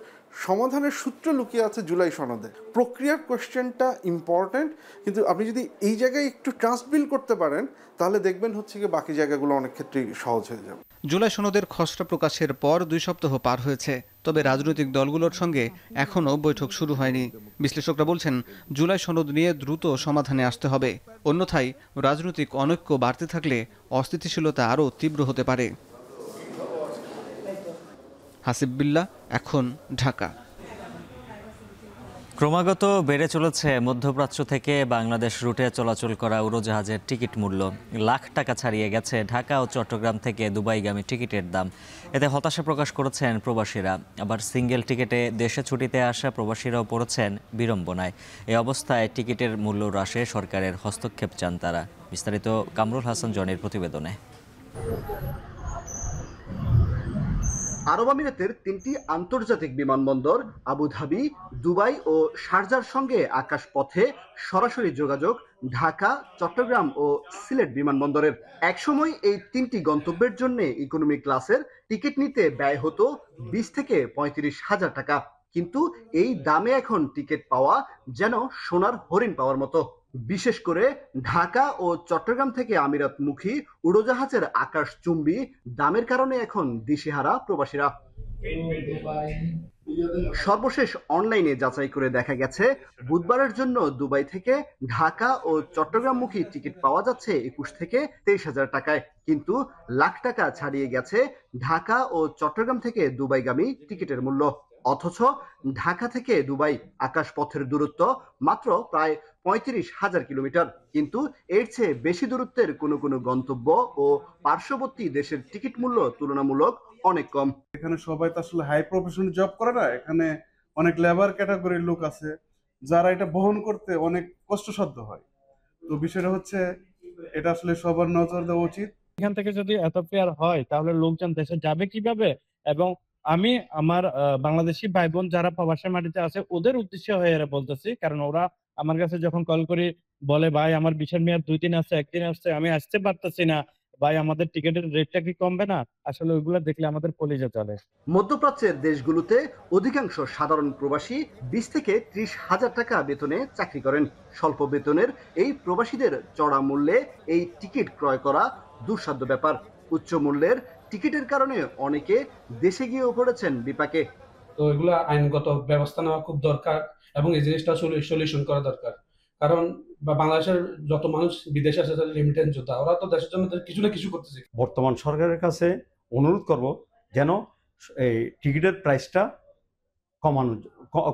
সমাধানের সূত্র লুকিয়ে আছে জুলাই সনদে। প্রক্রিয়ার কোয়েশ্চেনটা ইম্পর্ট্যান্ট, কিন্তু আপনি যদি এই জায়গায় একটু ট্রাস্ট বিল্ড করতে পারেন, তাহলে দেখবেন হচ্ছে কি বাকি জায়গাগুলো অনেক ক্ষেত্রেই সহজ হয়ে যাবে। জুলাই সনদের খসড়া প্রকাশের পর 2 সপ্তাহ পার হয়েছে, তবে রাজনৈতিক দলগুলোর সঙ্গে এখনও বৈঠক শুরু হয়নি। বিশ্লেষকরা বলছেন জুলাই সনদ নিয়ে দ্রুত সমাধানে আসতে হবে, অন্যথায় রাজনৈতিক অনৈক্য বাড়তে থাকলে অস্থিতিশীলতা আরও তীব্র হতে পারে। হাসিব বিল্লাহ, এখন, ঢাকা। ক্রমাগত বেড়ে চলেছে মধ্যপ্রাচ্য থেকে বাংলাদেশ রুটে চলাচল করা উড়োজাহাজের টিকিট মূল্য। লাখ টাকা ছাড়িয়ে গেছে ঢাকা ও চট্টগ্রাম থেকে দুবাইগামী টিকিটের দাম। এতে হতাশা প্রকাশ করেছেন প্রবাসীরা। আবার সিঙ্গেল টিকিটে দেশে ছুটিতে আসা প্রবাসীরাও পড়েছেন বিড়ম্বনায়। এই অবস্থায় টিকিটের মূল্য হ্রাসে সরকারের হস্তক্ষেপ চান তারা। বিস্তারিত কামরুল হাসান জনির প্রতিবেদনে। আরব আমিরাতের 3টি আন্তর্জাতিক বিমানবন্দর আবুধাবি, দুবাই ও শারজার সঙ্গে আকাশপথে সরাসরি যোগাযোগ ঢাকা, চট্টগ্রাম ও সিলেট বিমানবন্দরের। একসময় এই 3টি গন্তব্যের জন্য ইকোনমি ক্লাসের টিকিট নিতে ব্যয় হতো 20 থেকে 35 হাজার টাকা, কিন্তু এই দামে এখন টিকিট পাওয়া যেন সোনার হরিণ পাওয়ার মতো। বিশেষ করে ঢাকা ও চট্টগ্রাম থেকে আমিরাতমুখী উড়োজাহাজের আকাশচুম্বী দামের কারণে এখন দিশেহারা প্রবাসীরা। সর্বশেষ অনলাইনে যাচাই করে দেখা গেছে বুধবারের জন্য দুবাই থেকে ঢাকা ও চট্টগ্রামমুখী টিকিট পাওয়া যাচ্ছে 21 থেকে 23 হাজার টাকায়, কিন্তু লাখ টাকা ছাড়িয়ে গেছে ঢাকা ও চট্টগ্রাম থেকে দুবাইগামী টিকিটের মূল্য। অথচ ঢাকা থেকে দুবাই আকাশপথের দূরত্ব মাত্র প্রায় 35,000 কিলোমিটার, কিন্তু এর চেয়ে বেশি দূরত্বের কোনো কোনো গন্তব্য ও পার্শ্ববর্তী দেশের টিকিট মূল্য তুলনামূলক অনেক কম। এখানে সবাই তো আসলে হাই প্রফেশনাল জব করে না, এখানে অনেক লেবার ক্যাটাগরির লোক আছে যারা এটা বহন করতে অনেক কষ্টসাধ্য হয়। তো বিষয়টা হচ্ছে এটা আসলে সবার নজর দেওয়া উচিত। এখান থেকে যদি এত ফেয়ার হয় তাহলে লোকজন দেশে যাবে কিভাবে? এবং আমি আমার বাংলাদেশি ভাই বোন যারা প্রবাসের মাটিতে আছে ওদের উদ্দেশ্য হয়ে বলতেছি, কারণ ওরা আমার কাছে যখন কল করি বলে ভাই আমার ভিসার মেয়াদ 2 দিন আছে, 1 দিন আসছে, আমি আসতে পারতেছি না, ভাই আমাদের টিকিটের রেটটা কি কমবে না? আসলে ওইগুলো দেখলে আমাদের কলিজা চলে। মধ্যপ্রাচ্যের দেশগুলোতে অধিকাংশ সাধারণ প্রবাসী 20 থেকে 30 হাজার টাকা বেতনে চাকরি করেন। স্বল্প বেতনের এই প্রবাসীদের চড়া মূল্যে এই টিকিট ক্রয় করা দুঃসাধ্য ব্যাপার। উচ্চ মূল্যের টিকিটের কারণে অনেকে দেশে গিয়েও পড়েছেন বিপাকে। তো এগুলো আইনগত ব্যবস্থা নেওয়া খুব দরকার এবং এই জিনিসটা সলিউশন করা দরকার, কারণ বাংলাদেশের যত মানুষ বিদেশে আছে লিমিটেড যোদ্ধা, ওরা তো দেশের জন্য কিছু না কিছু করতেছে। বর্তমান সরকারের কাছে অনুরোধ করব যেন এই টিকিটের প্রাইসটা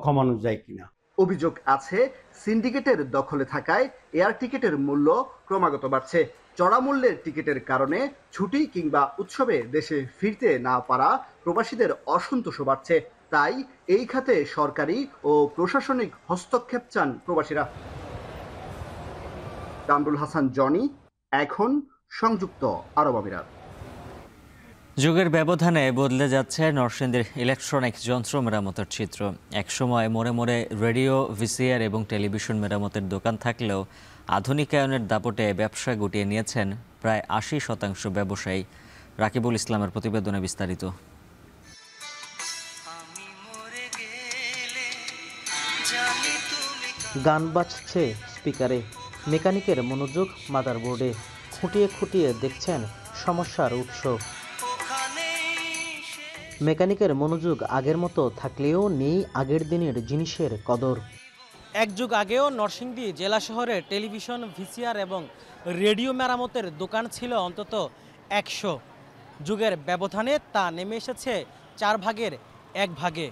কমানো যায় কিনা। অভিযোগ আছে সিন্ডিকেটের দখলে থাকায় এয়ার টিকিটের মূল্য ক্রমাগত বাড়ছে। চড়া মূল্যের টিকিটের কারণে ছুটি কিংবা উৎসবে দেশে ফিরতে না পারা প্রবাসীদের অসন্তোষ বাড়ছে। তাই এই খাতে সরকারি ও প্রশাসনিক হস্তক্ষেপ চান প্রবাসীরা। কামরুল হাসান জনি, এখন, সংযুক্ত আরব আমিরাত। যুগের ব্যবধানে বদলে যাচ্ছে নরসিংদীর ইলেকট্রনিক যন্ত্র মেরামতের চিত্র। একসময় মোড়ে মোড়ে রেডিও, ভিসিআর এবং টেলিভিশন মেরামতের দোকান থাকলেও আধুনিকায়নের দাপটে ব্যবসা গুটিয়ে নিয়েছেন প্রায় 80% ব্যবসায়ী। রাকিবুল ইসলামের প্রতিবেদনে বিস্তারিত। গান বাজছে স্পিকারে, মেকানিকের মনোযোগ মাদারবোর্ডে, খুঁটিয়ে খুঁটিয়ে দেখছেন সমস্যার উৎস। মেকানিকের মনোযোগ আগের মতো থাকলেও নেই আগের দিনের জিনিসের কদর। এক যুগ আগেও নরসিংদী জেলা শহরে টেলিভিশন, ভিসিআর এবং রেডিও মেরামতের দোকান ছিল অন্তত 100। যুগের ব্যবধানে তা নেমে এসেছে 4 ভাগের 1 ভাগে।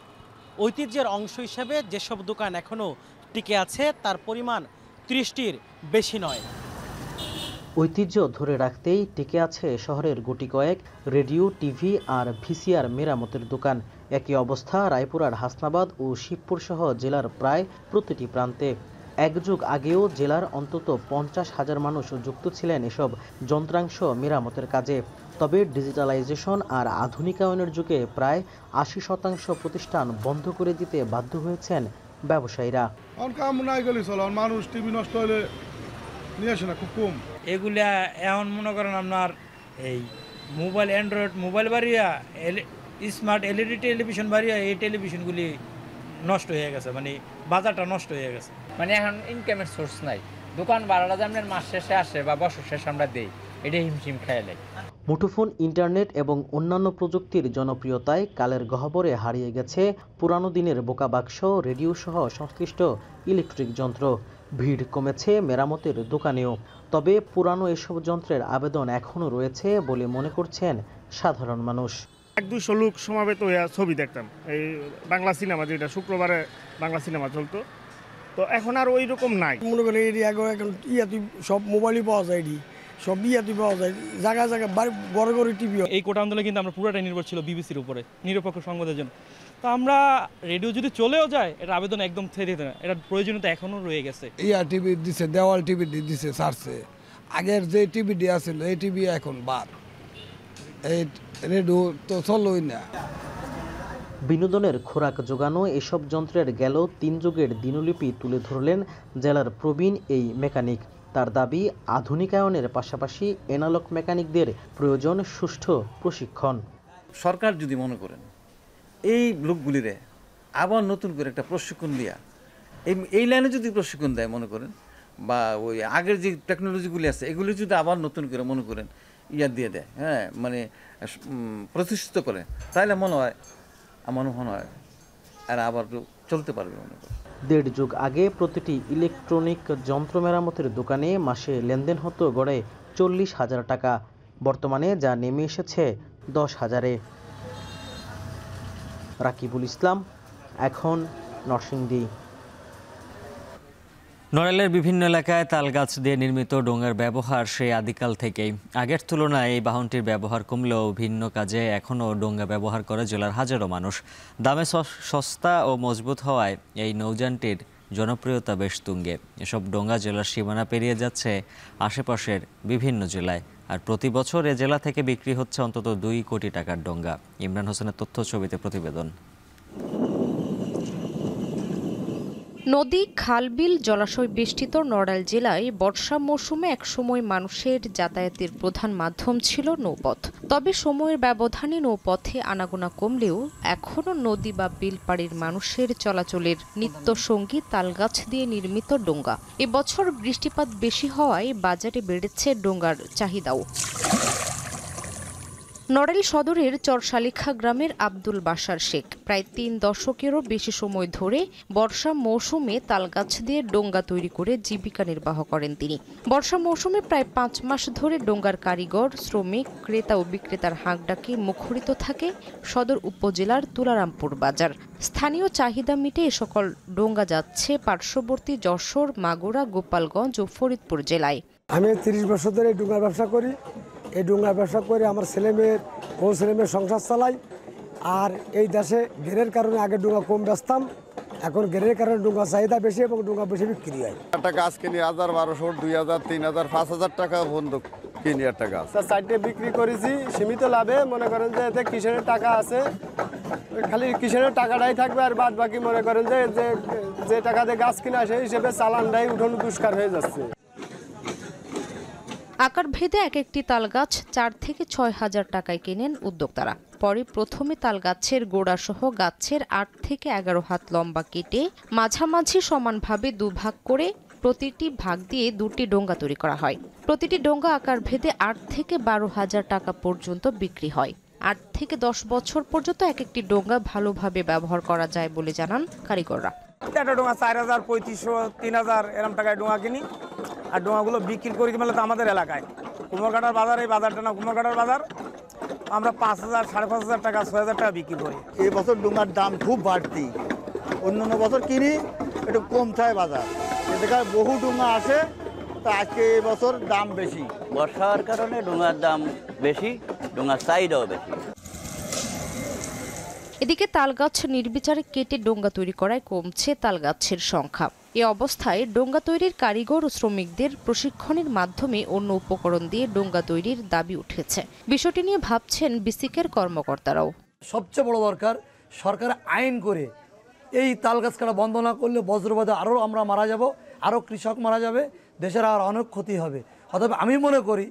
ঐতিহ্যের অংশ হিসেবে যেসব দোকান এখনও টিকে আছে তার পরিমাণ 30টির বেশি নয়। ঐতিহ্য ধরে রাখতেই টিকে আছে শহরের গুটি কয়েক রেডিও, টিভি আর ভিসিআর মেরামতের দোকান। একই অবস্থা রায়পুরার হাসনাবাদ ও শিবপুর সহ জেলার প্রায় প্রতিটি প্রান্তে। এক যুগ আগেও জেলার অন্তত 50,000 মানুষ যুক্ত ছিলেন এসব যন্ত্রাংশ মেরামতের কাজে। তবে ডিজিটালাইজেশন আর আধুনিকায়নের যুগে প্রায় 80% প্রতিষ্ঠান বন্ধ করে দিতে বাধ্য হয়েছেন ব্যবসায়ীরা। মানুষ টিভি নষ্ট হলে নিয়ে আসে না, খুব কম। এগুলা এখন মনে করেন আপনার এই মোবাইল, অ্যান্ড্রয়েড মোবাইল বাড়িয়া, স্মার্ট এলইডি টেলিভিশন বাড়িয়া, এই টেলিভিশনগুলি নষ্ট হয়ে গেছে, মানে বাজারটা নষ্ট হয়ে গেছে। মানে এখন ইনকামের সোর্স নাই। দোকান ভাড়াটা যে আপনার মাস শেষে আসে বা বছর শেষে আমরা দেই, এটা হিমশিম খেয়ে নেই। মুঠোফোন, ইন্টারনেট এবং অন্যান্য প্রযুক্তির জনপ্রিয়তায় কালের গহ্বরে হারিয়ে গেছে পুরানো দিনের বোকা বাক্স, রেডিও সহ সংশ্লিষ্ট ইলেকট্রিক যন্ত্র। ভিড় কমেছে মেরামতের দোকানেও। তবে পুরানো এসব যন্ত্রের আবেদন এখনও রয়েছে বলে মনে করছেন সাধারণ মানুষ। 100-200 লোক সমাবেত হয়ে ছবি দেখতাম, এই বাংলা সিনেমা, যেটা শুক্রবারে বাংলা সিনেমা চলতো, তো এখন আর ওই রকম নাই। মনে করেন এখন ইয়াতে সব মোবাইলই পাওয়া যায়, সব ইয়াতে পাওয়া যায়, জায়গায় জায়গায় বড় বড় টিভি। এই কোটা আন্দোলনে কিন্তু আমরা পুরোটাই নির্ভর ছিল বিবিসির উপরে, নিরপেক্ষ সংবাদের জন্য। তো আমরা রেডিও যদি চলেও যায়, এটা আবেদন একদম ছেড়ে দিতে না, এটা প্রয়োজনীয়তা এখনও রয়ে গেছে। ইয়া টিভি দিছে, দেওয়াল টিভি দিছে, ছাড়ছে। আগের যে টিভিটি আছিল এই টিভি এখন বাদ, এই রেডিও তো চলই না। বিনোদনের খোরাক জোগানো এসব যন্ত্রের গেল 3 যুগের দিনলিপি তুলে ধরলেন জেলার প্রবীণ এই মেকানিক। তার দাবি, আধুনিকায়নের পাশাপাশি এনালগ মেকানিকদের প্রয়োজন সুষ্ঠু প্রশিক্ষণ। সরকার যদি মনে করেন এই লোকগুলিরে আবার নতুন করে একটা প্রশিক্ষণ দেয়া, এই লাইনে যদি প্রশিক্ষণ দেয় মনে করেন, বা ওই আগের যে টেকনোলজিগুলি আছে এগুলি যদি আবার নতুন করে মনে করেন দিয়ে দেয়, হ্যাঁ, মানে প্রতিষ্ঠিত করে, তাহলে মনে হয় আমার মনে হয় আর আবার চলতে পারবে। মনে করেন 1.5 যুগ আগে প্রতিটি ইলেকট্রনিক যন্ত্র মেরামতের দোকানে মাসে লেনদেন হতো গড়ে 40,000 টাকা। বর্তমানে যা নেমে এসেছে 10,000-এ। রাকিবুল ইসলাম, এখন নরসিংদী। নড়াইলের বিভিন্ন এলাকায় তালগাছ দিয়ে নির্মিত ডোঙ্গার ব্যবহার সেই আদিকাল থেকেই। আগের তুলনায় এই বাহনটির ব্যবহার কমলেও ভিন্ন কাজে এখনও ডোঙ্গা ব্যবহার করে জেলার হাজারো মানুষ। দামে সস্তা ও মজবুত হওয়ায় এই নৌযানটির জনপ্রিয়তা বেশ তুঙ্গে। এসব ডোঙ্গা জেলার সীমানা পেরিয়ে যাচ্ছে আশেপাশের বিভিন্ন জেলায়, আর প্রতি বছর এ জেলা থেকে বিক্রি হচ্ছে অন্তত 2 কোটি টাকার ডোঙ্গা। ইমরান হোসেনের তথ্য ছবিতে প্রতিবেদন। নদী, খাল-বিল, জলাশয় বেষ্টিত নড়াইল জেলায় বর্ষা মৌসুমে একসময় মানুষের যাতায়াতের প্রধান মাধ্যম ছিল নৌপথ। তবে সময়ের ব্যবধানে নৌপথে আনাগোনা কমলেও এখনও নদী বা বিল পাড়ের মানুষের চলাচলের নিত্য সঙ্গী তালগাছ দিয়ে নির্মিত ডোঙ্গা। এবছর বৃষ্টিপাত বেশি হওয়ায় বাজারে বেড়েছে ডোঙ্গার চাহিদাও। নড়াইল সদরের চরশালিখা গ্রামের আব্দুল বাশার শেখ প্রায় 3 দশকেরও বেশি সময় ধরে বর্ষা মৌসুমে তালগাছ দিয়ে ডোঙ্গা তৈরি করে জীবিকা নির্বাহ করেন তিনি। বর্ষা মৌসুমে প্রায় 5 মাস ধরে ডোঙ্গার কারিগর, শ্রমিক, ক্রেতা ও বিক্রেতার হাঁকডাকে মুখরিত থাকে সদর উপজেলার তুলারামপুর বাজার। স্থানীয় চাহিদা মিটে এ সকল ডোঙ্গা যাচ্ছে পার্শ্ববর্তী যশোর, মাগুরা, গোপালগঞ্জ ও ফরিদপুর জেলায়। আমি 30 বছর ধরে ডোঙ্গার ব্যবসা করি। এই ডোঙ্গার ব্যবসা করে আমার ছেলেমেয়ের সংসার চালাই। আর এই দেশে গেরের কারণে আগে ডোঙ্গা কম বেচতাম, এখন গেরের কারণে ডোঙ্গা চাহিদা বেশি এবং ডোঙ্গা বেশি বিক্রি হয়। একটা গাছ কিনি 1,000, 1,200, 2,000, 3,000, 5,000 টাকা বন্ধক কিনি একটা গাছ। সাইডে বিক্রি করেছি সীমিত লাভে। মনে করেন যে এতে কিষানের টাকা আছে, খালি কিষানের টাকাটাই থাকবে, আর বাদ বাকি মনে করেন যে টাকাতে গাছ কিনা সেই হিসেবে চালানটাই উঠানো দুষ্কার হয়ে যাচ্ছে। আকার ভেদে এক একটি তালগাছ 4 থেকে 6 হাজার টাকায় কেনেন উদ্যোক্তারা। পরে প্রথমে তালগাছের গোড়াসহ গাছের 8 থেকে 11 হাত লম্বা কেটে মাঝামাঝি সমানভাবে 2 ভাগ করে প্রতিটি ভাগ দিয়ে 2টি ডোঙ্গা তৈরি করা হয়। প্রতিটি ডোঙ্গা আকার ভেদে 8 থেকে 12 হাজার টাকা পর্যন্ত বিক্রি হয়। 8 থেকে 10 বছর পর্যন্ত এক একটি ডোঙ্গা ভালোভাবে ব্যবহার করা যায় বলে জানান কারিগররা। একটা ডোঙ্গা 4,000, 3,500, 3,000 এরকম টাকায় ডোঙ্গা কিনি। আর ডোঙ্গাগুলো বিক্রি করি মেলে তো আমাদের এলাকায় কুমোরঘাটার বাজার, এই বাজারটা না কুমোরঘাটার বাজার, আমরা 5,000, 5,500 টাকা, 6,000 টাকা বিক্রি করি। এই বছর ডুঙার দাম খুব বাড়তি, অন্য বছর কিনি একটু কম থাকে বাজার, এদিকে বহু ডুঙা আসে, তা আজকে এই বছর দাম বেশি। বর্ষার কারণে ডুঙার দাম বেশি, ডুঙার চাহিদাও বেশি। এদিকে তালগাছ নির্বিচারে কেটে ডোঙ্গা তৈরি করায় কমছে তালগাছের সংখ্যা। এ অবস্থায় ডোঙ্গা তৈরির কারিগর ও শ্রমিকদের প্রশিক্ষণের মাধ্যমে অন্য উপকরণ দিয়ে ডোঙ্গা তৈরির দাবি উঠেছে। বিষয়টি নিয়ে ভাবছেন বিসিকের কর্মকর্তারাও। সবচেয়ে বড় দরকার সরকার আইন করে এই তালগাছ কাটা বন্ধ না করলে বজ্রপাতে আরও আমরা মারা যাব, আরও কৃষক মারা যাবে, দেশের আর অনেক ক্ষতি হবে। অতএব আমি মনে করি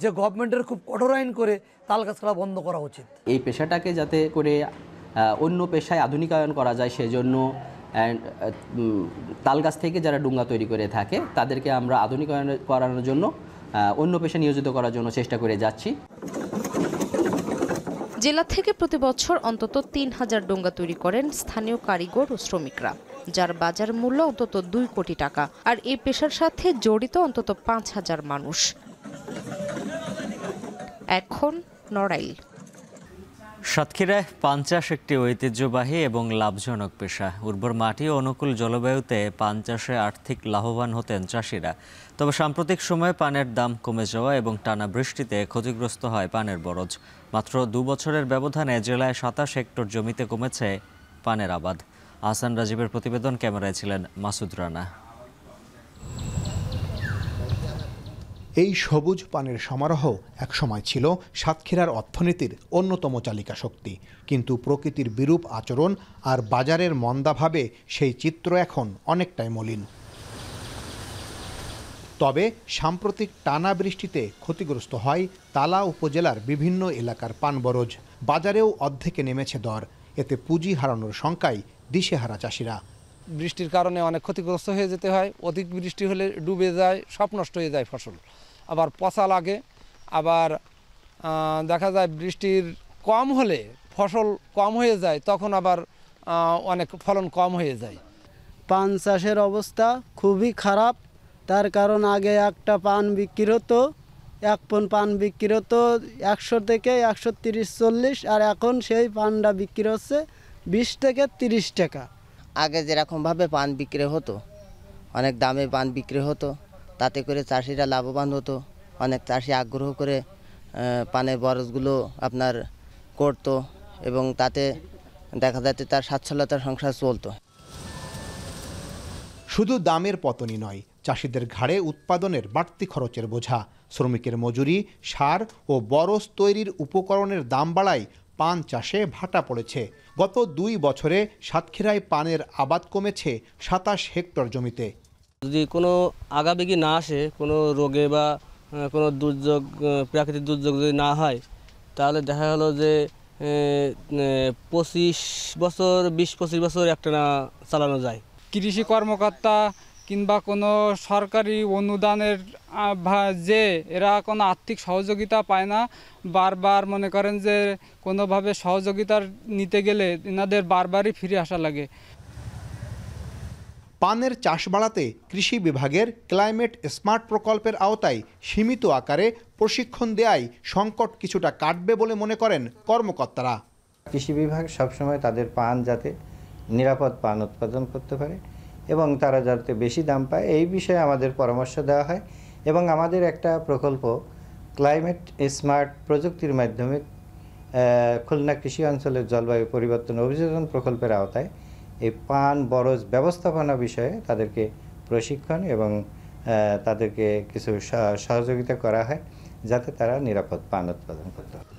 যে গভর্নমেন্টের খুব কঠোর আইন করে তালগাছ কাটা বন্ধ করা উচিত। এই পেশাটাকে যাতে করে অন্য পেশায় আধুনিকায়ন করা যায় সেজন্য তালগাছ থেকে যারা ডুঙ্গা তৈরি করে থাকে তাদেরকে আমরা আধুনিকায়ন করানোর জন্য অন্য পেশা নিয়োজিত করার জন্য চেষ্টা করে যাচ্ছি। জেলা থেকে প্রতি বছর অন্তত 3,000 ডোঙ্গা তৈরি করেন স্থানীয় কারিগর ও শ্রমিকরা, যার বাজার মূল্য অন্তত 2 কোটি টাকা। আর এই পেশার সাথে জড়িত অন্তত 5,000 মানুষ। এখন নড়াইল। সাতক্ষীরায় পান চাষ একটি ঐতিহ্যবাহী এবং লাভজনক পেশা। উর্বর মাটি ও অনুকূল জলবায়ুতে পান চাষে আর্থিক লাভবান হতেন চাষিরা। তবে সাম্প্রতিক সময়ে পানের দাম কমে যাওয়া এবং টানা বৃষ্টিতে ক্ষতিগ্রস্ত হয় পানের বরজ। মাত্র 2 বছরের ব্যবধানে জেলায় 27 হেক্টর জমিতে কমেছে পানের আবাদ। আহসান রাজীবের প্রতিবেদন, ক্যামেরায় ছিলেন মাসুদ রানা। এই সবুজ পানের সমারোহ একসময় ছিল সাতক্ষীরার অর্থনীতির অন্যতম চালিকা শক্তি, কিন্তু প্রকৃতির বিরূপ আচরণ আর বাজারের মন্দাভাবে সেই চিত্র এখন অনেকটাই মলিন। তবে সাম্প্রতিক টানা বৃষ্টিতে ক্ষতিগ্রস্ত হয় তালা উপজেলার বিভিন্ন এলাকার পান বরজ। বাজারেও অর্ধেকে নেমেছে দর। এতে পুঁজি হারানোর শঙ্কায় দিশেহারা চাষিরা। বৃষ্টির কারণে অনেক ক্ষতিগ্রস্ত হয়ে যেতে হয়। অধিক বৃষ্টি হলে ডুবে যায়, সব নষ্ট হয়ে যায় ফসল, আবার পচা লাগে। আবার দেখা যায় বৃষ্টির কম হলে ফসল কম হয়ে যায়, তখন আবার অনেক ফলন কম হয়ে যায়। পান চাষের অবস্থা খুবই খারাপ। তার কারণ আগে একটা পান বিক্রি হতো, 1 পণ পান বিক্রি হতো 100 থেকে 130-140, আর এখন সেই পানটা বিক্রি হচ্ছে 20 থেকে 30 টাকা। আগে যেরকমভাবে পান বিক্রি হতো, অনেক দামে পান বিক্রি হতো, তাতে করে চাষিরা লাভবান হতো। অনেক চাষি আগ্রহ করে পানের বরজগুলো আপনার করতো এবং তাতে দেখা যাচ্ছে তার সচ্ছলতার সংসার চলতো। শুধু দামের পতনই নয়, চাষিদের ঘাড়ে উৎপাদনের বাড়তি খরচের বোঝা। শ্রমিকের মজুরি, সার ও বরজ তৈরির উপকরণের দাম বাড়ায় পান চাষে ভাটা পড়েছে। গত 2 বছরে সাতক্ষীরায় পানের আবাদ কমেছে 27 হেক্টর জমিতে। যদি কোনো আগাবেগি না আসে, কোনো রোগে বা কোনো দুর্যোগ, প্রাকৃতিক দুর্যোগ যদি না হয়, তাহলে দেখা গেলো যে 25 বছর 20-25 বছর একটানা চালানো যায়। কৃষি কর্মকর্তা কিংবা কোনো সরকারি অনুদানের যে এরা কোনো আর্থিক সহযোগিতা পায় না। বারবার মনে করেন যে কোনোভাবে সহযোগিতা নিতে গেলে এনাদের বারবারই ফিরে আসা লাগে। পানের চাষ বাড়াতে কৃষি বিভাগের ক্লাইমেট স্মার্ট প্রকল্পের আওতায় সীমিত আকারে প্রশিক্ষণ দেয়ায় সংকট কিছুটা কাটবে বলে মনে করেন কর্মকর্তারা। কৃষি বিভাগ সবসময় তাদের পান যাতে নিরাপদ পান উৎপাদন করতে পারে এবং তারা যাতে বেশি দাম পায়, এই বিষয়ে আমাদের পরামর্শ দেওয়া হয়। এবং আমাদের একটা প্রকল্প ক্লাইমেট স্মার্ট প্রযুক্তির মাধ্যমে খুলনা কৃষি অঞ্চলের জলবায়ু পরিবর্তন অভিযোজন প্রকল্পের আওতায় এই পান বরজ ব্যবস্থাপনা বিষয়ে তাদেরকে প্রশিক্ষণ এবং তাদেরকে কিছু সহযোগিতা করা হয় যাতে তারা নিরাপদ পান উৎপাদন করতে পারে।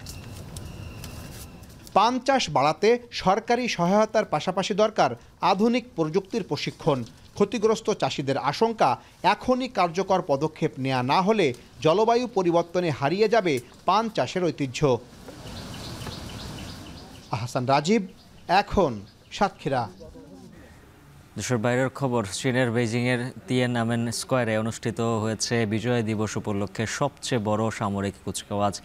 পান চাষ বাড়াতে সরকারি সহায়তার পাশাপাশি দরকার আধুনিক প্রযুক্তির প্রশিক্ষণ। ক্ষতিগ্রস্ত চাষিদের আশঙ্কা, এখনই কার্যকর পদক্ষেপ নেওয়া না হলে জলবায়ু পরিবর্তনে হারিয়ে যাবে পান চাষের ঐতিহ্য। আহসান রাজীব, এখন সাতক্ষীরা। দেশের বাইরের খবর, চীনের বেইজিংয়ের তিয়ানআনমেন স্কয়ারে অনুষ্ঠিত হয়েছে বিজয় দিবস উপলক্ষে সবচেয়ে বড় সামরিক কুচকাওয়াজ,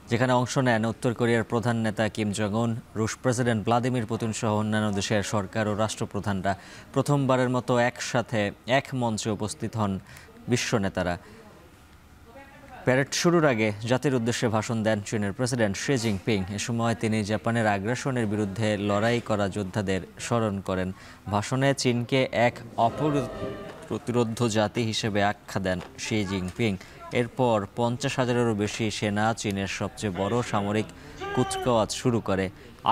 যেখানে অংশ নেন উত্তর কোরিয়ার প্রধান নেতা কিম জং উন, রুশ প্রেসিডেন্ট ভ্লাদিমির পুতিন সহ অন্যান্য দেশের সরকার ও রাষ্ট্রপ্রধানরা। প্রথমবারের মতো একসাথে এক মঞ্চে উপস্থিত হন বিশ্ব নেতারা। প্যারেড শুরুর আগে জাতির উদ্দেশ্যে ভাষণ দেন চীনের প্রেসিডেন্ট শি জিনপিং। এ সময় তিনি জাপানের আগ্রাসনের বিরুদ্ধে লড়াই করা যোদ্ধাদের স্মরণ করেন। ভাষণে চীনকে এক অপ্রতিরোধ জাতি হিসেবে আখ্যা দেন শি জিনপিং। এরপর 50,000-এরও বেশি সেনা চীনের সবচেয়ে বড় সামরিক কুচকাওয়াজ শুরু করে।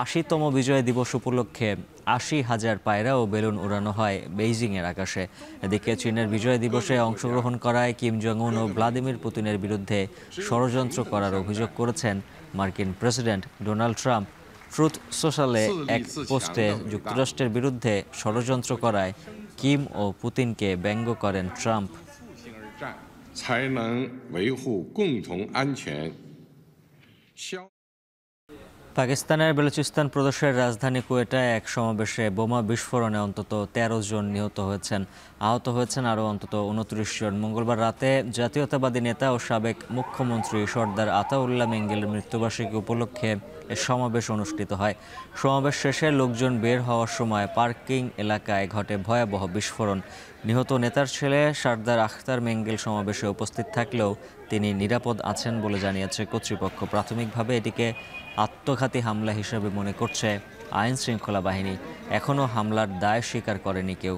80তম বিজয় দিবস উপলক্ষে 80,000 পায়রা ও বেলুন উড়ানো হয় বেইজিংয়ের আকাশে। এদিকে চীনের বিজয় দিবসে অংশগ্রহণ করায় কিম জং উন ও ভ্লাদিমির পুতিনের বিরুদ্ধে ষড়যন্ত্র করার অভিযোগ করেছেন মার্কিন প্রেসিডেন্ট ডোনাল্ড ট্রাম্প। ট্রুথ সোশ্যালে এক পোস্টে যুক্তরাষ্ট্রের বিরুদ্ধে ষড়যন্ত্র করায় কিম ও পুতিনকে ব্যঙ্গ করেন ট্রাম্প। পাকিস্তানের বেলুচিস্তান প্রদেশের রাজধানী কোয়েটায় এক সমাবেশে বোমা বিস্ফোরণে অন্তত 13 জন নিহত হয়েছেন। আহত হয়েছেন আরও অন্তত 29 জন। মঙ্গলবার রাতে জাতীয়তাবাদী নেতা ও সাবেক মুখ্যমন্ত্রী সর্দার আতাউল্লাহ মেঙ্গেলের মৃত্যুবার্ষিকী উপলক্ষে এ সমাবেশ অনুষ্ঠিত হয়। সমাবেশ শেষে লোকজন বের হওয়ার সময় পার্কিং এলাকায় ঘটে ভয়াবহ বিস্ফোরণ। নিহত নেতার ছেলে সর্দার আখতার মেঙ্গেল সমাবেশে উপস্থিত থাকলেও তিনি নিরাপদ আছেন বলে জানিয়েছে কর্তৃপক্ষ। প্রাথমিকভাবে এটিকে আত্মঘাতী হামলা হিসেবে মনে করছে আইন শৃঙ্খলা বাহিনী। এখনও হামলার দায় স্বীকার করেনি কেউ।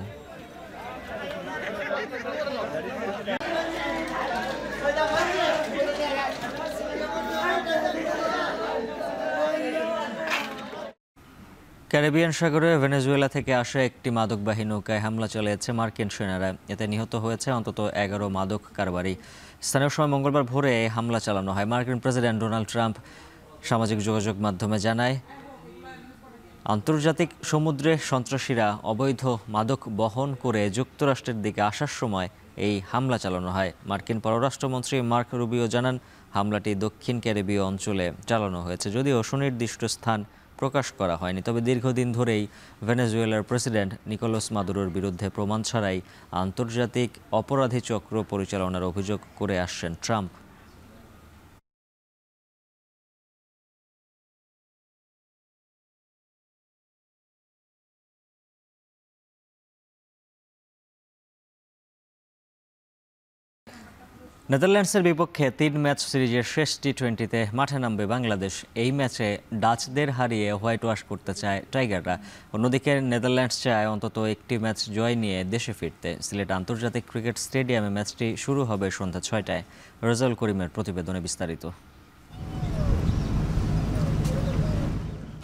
ক্যারিবিয়ান সাগরে ভেনেজুয়েলা থেকে আসা একটি মাদকবাহী নৌকায় হামলা চালিয়েছে মার্কিন সেনারা। এতে নিহত হয়েছে অন্তত 11 মাদক কারবারি। স্থানীয় সময় মঙ্গলবার ভোরে হামলা চালানো হয়। মার্কিন প্রেসিডেন্ট ডোনাল্ড ট্রাম্প সামাজিক যোগাযোগ মাধ্যমে জানায়, আন্তর্জাতিক সমুদ্রে সন্ত্রাসীরা অবৈধ মাদক বহন করে যুক্তরাষ্ট্রের দিকে আসার সময় এই হামলা চালানো হয়। মার্কিন পররাষ্ট্রমন্ত্রী মার্ক রুবিও জানান, হামলাটি দক্ষিণ ক্যারিবীয় অঞ্চলে চালানো হয়েছে, যদিও সুনির্দিষ্ট স্থান প্রকাশ করা হয়নি। তবে দীর্ঘদিন ধরেই ভেনেজুয়েলার প্রেসিডেন্ট নিকোলাস মাদুরোর বিরুদ্ধে প্রমাণ ছাড়াই আন্তর্জাতিক অপরাধী চক্র পরিচালনার অভিযোগ করে আসছেন ট্রাম্প। নেদারল্যান্ডসের বিপক্ষে 3 ম্যাচ সিরিজের শেষ টি-20তে মাঠে নামবে বাংলাদেশ। এই ম্যাচে ডাচদের হারিয়ে হোয়াইট ওয়াশ করতে চায় টাইগাররা। অন্যদিকে নেদারল্যান্ডস চায় অন্তত একটি ম্যাচ জয় নিয়ে দেশে ফিরতে। সিলেট আন্তর্জাতিক ক্রিকেট স্টেডিয়ামে ম্যাচটি শুরু হবে সন্ধ্যা 6টায়। রেজাউল করিমের প্রতিবেদনে বিস্তারিত।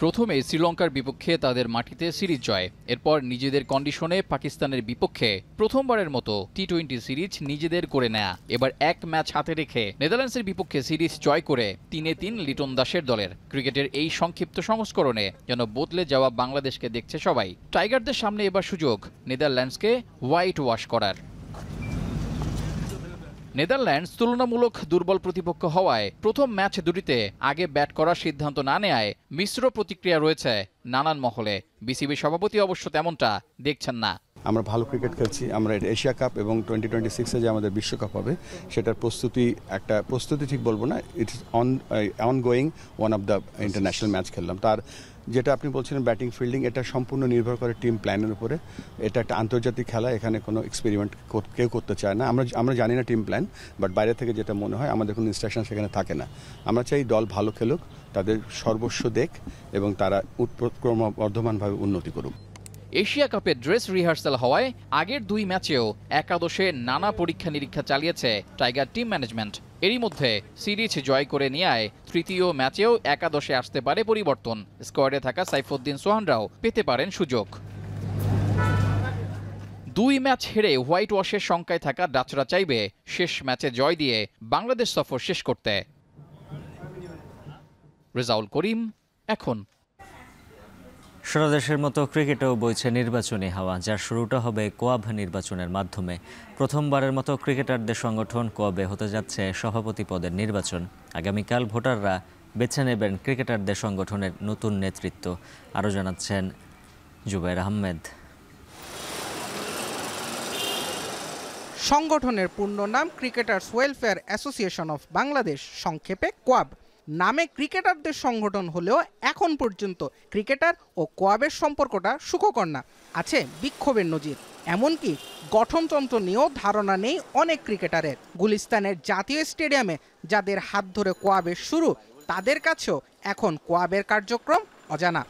প্রথমে শ্রীলঙ্কার বিপক্ষে তাদের মাটিতে সিরিজ জয়, এরপর নিজেদের কন্ডিশনে পাকিস্তানের বিপক্ষে প্রথমবারের মতো টি-20 সিরিজ নিজেদের করে নেয়া। এবার এক ম্যাচ হাতে রেখে নেদারল্যান্ডসের বিপক্ষে সিরিজ জয় করে 3-3 লিটন দাসের দলের। ক্রিকেটের এই সংক্ষিপ্ত সংস্করণে যেন বদলে যাওয়া বাংলাদেশকে দেখছে সবাই। টাইগারদের সামনে এবার সুযোগ নেদারল্যান্ডসকে হোয়াইট ওয়াশ করার। নেদারল্যান্ডস তুলনামূলক দুর্বল প্রতিপক্ষ হওয়ায় প্রথম ম্যাচ দুটিতে আগে ব্যাট করার সিদ্ধান্ত না নেয়ায় মিশ্র প্রতিক্রিয়া রয়েছে নানান মহলে। বিসিবি সভাপতি অবশ্য তেমনটা দেখছেন না। আমরা ভালো ক্রিকেট খেলছি, আমরা এশিয়া কাপ এবং 2026-এ যে আমাদের বিশ্বকাপ হবে সেটার প্রস্তুতি ঠিক বলবো না, it's ongoing one of the international match খেললাম। তার যেটা আপনি বলছিলেন ব্যাটিং ফিল্ডিং, এটা সম্পূর্ণ নির্ভর করে টিম প্ল্যানের উপরে। এটা একটা আন্তর্জাতিক খেলা, এখানে কোনো এক্সপেরিমেন্ট কেউ করতে চায় না। আমরা জানি না টিম প্ল্যান, বাট বাইরে থেকে যেটা মনে হয় আমাদের কোনো ইনস্ট্রাকশন সেখানে থাকে না। আমরা চাই দল ভালো খেলুক, তাদের সর্বস্ব দেখ এবং তারা ক্রমবর্ধমানভাবে উন্নতি করুক। এশিয়া কাপের ড্রেস রিহার্সাল হওয়ায় আগের 2 ম্যাচেও একাদশে নানা পরীক্ষা নিরীক্ষা চালিয়েছে টাইগার টিম ম্যানেজমেন্ট। এরই মধ্যে সিরিজ জয় করে নেয় তৃতীয় ম্যাচেও একাদশে আসতে পারে পরিবর্তন। স্কোয়াডে থাকা সাইফুদ্দিন সোহানরাও পেতে পারেন সুযোগ। 2 ম্যাচ হেরে হোয়াইট ওয়াশের শঙ্কায় থাকা ডাচরা চাইবে শেষ ম্যাচে জয় দিয়ে বাংলাদেশ সফর শেষ করতে। রেজাউল করিম, এখন। সারা দেশের মতো ক্রিকেটেও বইছে নির্বাচনী হাওয়া, যার শুরুটা হবে কোয়াব নির্বাচনের মাধ্যমে। প্রথমবারের মতো ক্রিকেটারদের সংগঠন কোয়াবে হতে যাচ্ছে সভাপতি পদের নির্বাচন। আগামীকাল ভোটাররা বেছে নেবেন ক্রিকেটারদের সংগঠনের নতুন নেতৃত্ব। আরও জানাচ্ছেন জুবাইর আহমেদ। সংগঠনের পূর্ণ নাম cricketers welfare association of Bangladesh, সংক্ষেপে কোয়াব। নামে ক্রিকেটারদের সংগঠন হলেও এখন পর্যন্ত ক্রিকেটার ও কোয়াবের সম্পর্কটা সুখকর না, আছে বিক্ষোভের নজির। এমনকি গঠনতন্ত্র নিয়েও ধারণা নেই অনেক ক্রিকেটারের। গুলিস্তানের জাতীয় স্টেডিয়ামে যাদের হাত ধরে কোয়াবের শুরু, তাদের কাছেও এখন কোয়াবের কার্যক্রম অজানা।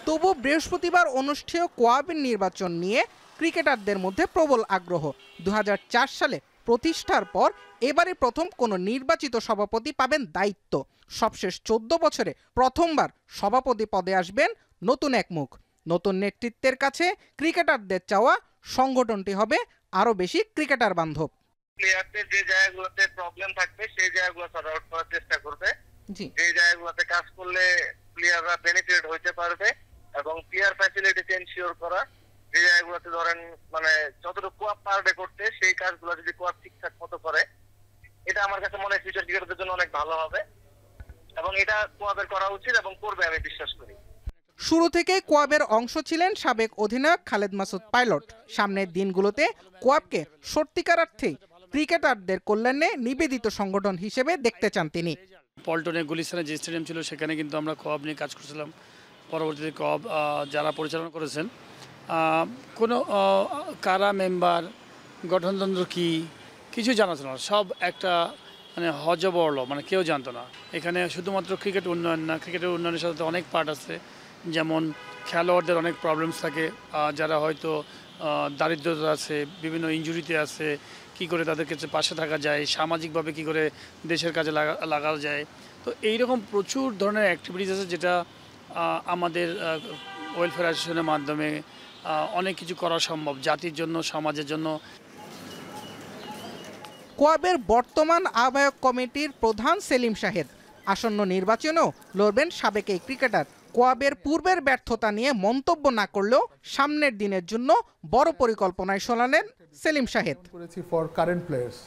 তবু বৃহস্পতিবার অনুষ্ঠেয় কোয়াবের নির্বাচন নিয়ে ক্রিকেটারদের মধ্যে প্রবল আগ্রহ। 2004 সালে প্রতিষ্ঠার পর এবারে প্রথম কোনো নির্বাচিত সভাপতি পাবেন দায়িত্ব। সবশেষ 14 বছরে প্রথমবার সভাপতি পদে আসবেন নতুন এক মুখ। নতুন নেতৃত্বের কাছে ক্রিকেটারদের চাওয়া সংগঠনটি হবে আরো বেশি ক্রিকেটার বান্ধব। প্লেয়ারদের যে জায়গাগুলোতে প্রবলেম থাকবে সেই জায়গাগুলো সর্ট আউট করার চেষ্টা করবে। যে জায়গাগুলোতে কাজ করলে প্লেয়াররা বেনিফিট হতে পারবে এবং প্লেয়ার ফ্যাসিলিটি এনশিওর করা, যে জায়গাগুলোতে ধরেন মানে যতটুকু কোয়াপ পারবে করতে সেই কাজগুলো যদি কোয়াপ ঠিকঠাক মতো করে, এটা আমার কাছে মনে হয় ফিউচার ক্রিকেটারদের জন্য অনেক ভালো হবে এবং এটা কোয়াবের করা উচিত এবং করবে আমি বিশ্বাস করি। শুরু থেকে কোয়াবের অংশ ছিলেন সাবেক অধিনায়ক খালেদ মাসুদ পাইলট। সামনের দিনগুলোতে কোয়াবকে সত্যিকার অর্থেই ক্রিকেটারদের কল্যাণে নিবেদিত সংগঠন হিসেবে দেখতে চান তিনি। পল্টনে গুলিস্তানে যে স্টেডিয়াম ছিল সেখানে কিন্তু আমরা কোয়াব নিয়ে কাজ করছিলাম। পরবর্তীতে কোয়াব যারা পরিচালনা করেছেন কোনো কারা মেম্বার, গঠনতন্ত্র কি কিছু জানা ছিল না, সব একটা মানে হজবরল, মানে কেউ জানতো না। এখানে শুধুমাত্র ক্রিকেট উন্নয়ন না, ক্রিকেটের উন্নয়নের সাথে অনেক পার্ট আছে। যেমন খেলোয়াড়দের অনেক প্রবলেমস থাকে, যারা হয়তো দারিদ্রতা আছে, বিভিন্ন ইনজুরিতে আছে, কি করে তাদের কাছে পাশে থাকা যায়, সামাজিকভাবে কি করে দেশের কাজে লাগানো যায়। তো এইরকম প্রচুর ধরনের অ্যাক্টিভিটিস আছে যেটা আমাদের ওয়েলফেয়ার অ্যাসোসিয়েশনের মাধ্যমে অনেক কিছু করা সম্ভব জাতির জন্য, সমাজের জন্য। কোয়াবের বর্তমান আহ্বায়ক কমিটির প্রধান সেলিম শাহেদ আসন্ন নির্বাচনেও লড়বেন সাবেক এই ক্রিকেটার। কোয়াবের পূর্বের ব্যর্থতা নিয়ে মন্তব্য না করলেও সামনের দিনের জন্য বড় পরিকল্পনায় শোনালেন সেলিম শাহেদ। করেছি ফর কারেন্ট প্লেয়ার্স,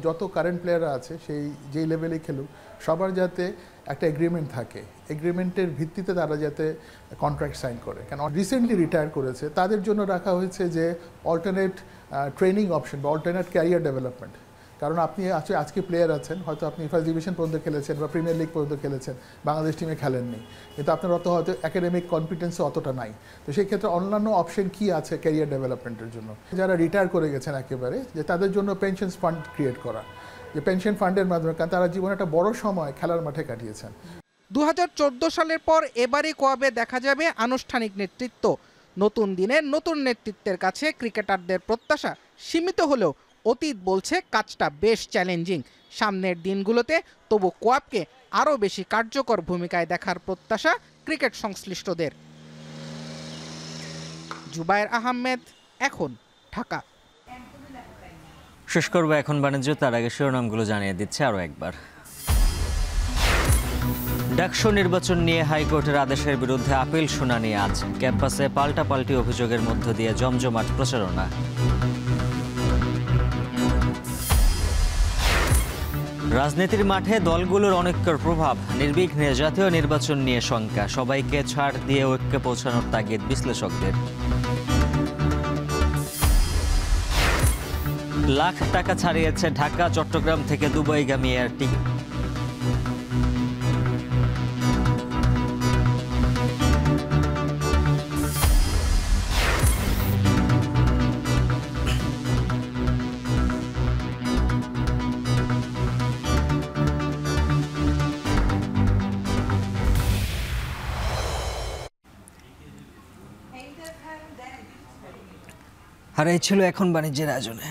যত কারেন্ট প্লেয়াররা আছে সেই যেই লেভেলে খেলুক সবার যাতে একটা এগ্রিমেন্ট থাকে, এগ্রিমেন্টের ভিত্তিতে তারা যাতে কন্ট্রাক্ট সাইন করে। কেন রিসেন্টলি রিটায়ার করেছে তাদের জন্য রাখা হয়েছে যে অল্টারনেট ট্রেনিং অপশন বা অল্টারনেট ক্যারিয়ার ডেভেলপমেন্ট। কারণ আপনি আজকে প্লেয়ার আছেন, হয়তো আপনি ফার্স্ট ডিভিশন পর্যন্ত খেলেছেন বা প্রিমিয়ার লিগ পর্যন্ত খেলেছেন, বাংলাদেশ টিমে খেলেননি, কিন্তু আপনার হয়তো একাডেমিক কনফিডেন্সও অতটা নাই। তো সেই ক্ষেত্রে অন্যান্য অপশন কি আছে ক্যারিয়ার ডেভেলপমেন্টের জন্য? যারা রিটায়ার করে গেছেন একেবারে, যে তাদের জন্য পেনশন ফান্ড ক্রিয়েট করা, যে পেনশন ফান্ডের মাধ্যমে, কারণ তারা জীবনে একটা বড় সময় খেলার মাঠে কাটিয়েছেন। 2014 সালের পর এবারই কোয়াবে দেখা যাবে আনুষ্ঠানিক নেতৃত্ব। নতুন দিনের নতুন নেতৃত্বের কাছে ক্রিকেটারদের প্রত্যাশা সীমিত হলেও অতীত বলছে কাজটা বেশ চ্যালেঞ্জিং। সামনের দিনগুলোতে তবু কোয়াবকে আরও বেশি কার্যকর ভূমিকায় দেখার প্রত্যাশা ক্রিকেট সংশ্লিষ্টদের। জুবায়ের আহমেদ, এখন, ঢাকা। শেষ করবো এখন বাণিজ্য, তার আগে শিরোনামগুলো জানিয়ে দিচ্ছে আরও একবার। ডাকসু নির্বাচন নিয়ে হাইকোর্টের আদেশের বিরুদ্ধে আপিল শুনানি আজ। ক্যাম্পাসে পাল্টাপাল্টি অভিযোগের মধ্য দিয়ে জমজমাট প্রচারণা। রাজনীতির মাঠে দলগুলোর অনৈক্যের প্রভাব, নির্বিঘ্নে জাতীয় নির্বাচন নিয়ে শঙ্কা, সবাইকে ছাড় দিয়ে ঐক্যে পৌঁছানোর তাগিদ বিশ্লেষকদের। লাখ টাকা ছাড়িয়েছে ঢাকা চট্টগ্রাম থেকে দুবাইগামী এয়ার টিকিট। আর এই ছিল এখন বাণিজ্যের আয়োজনে।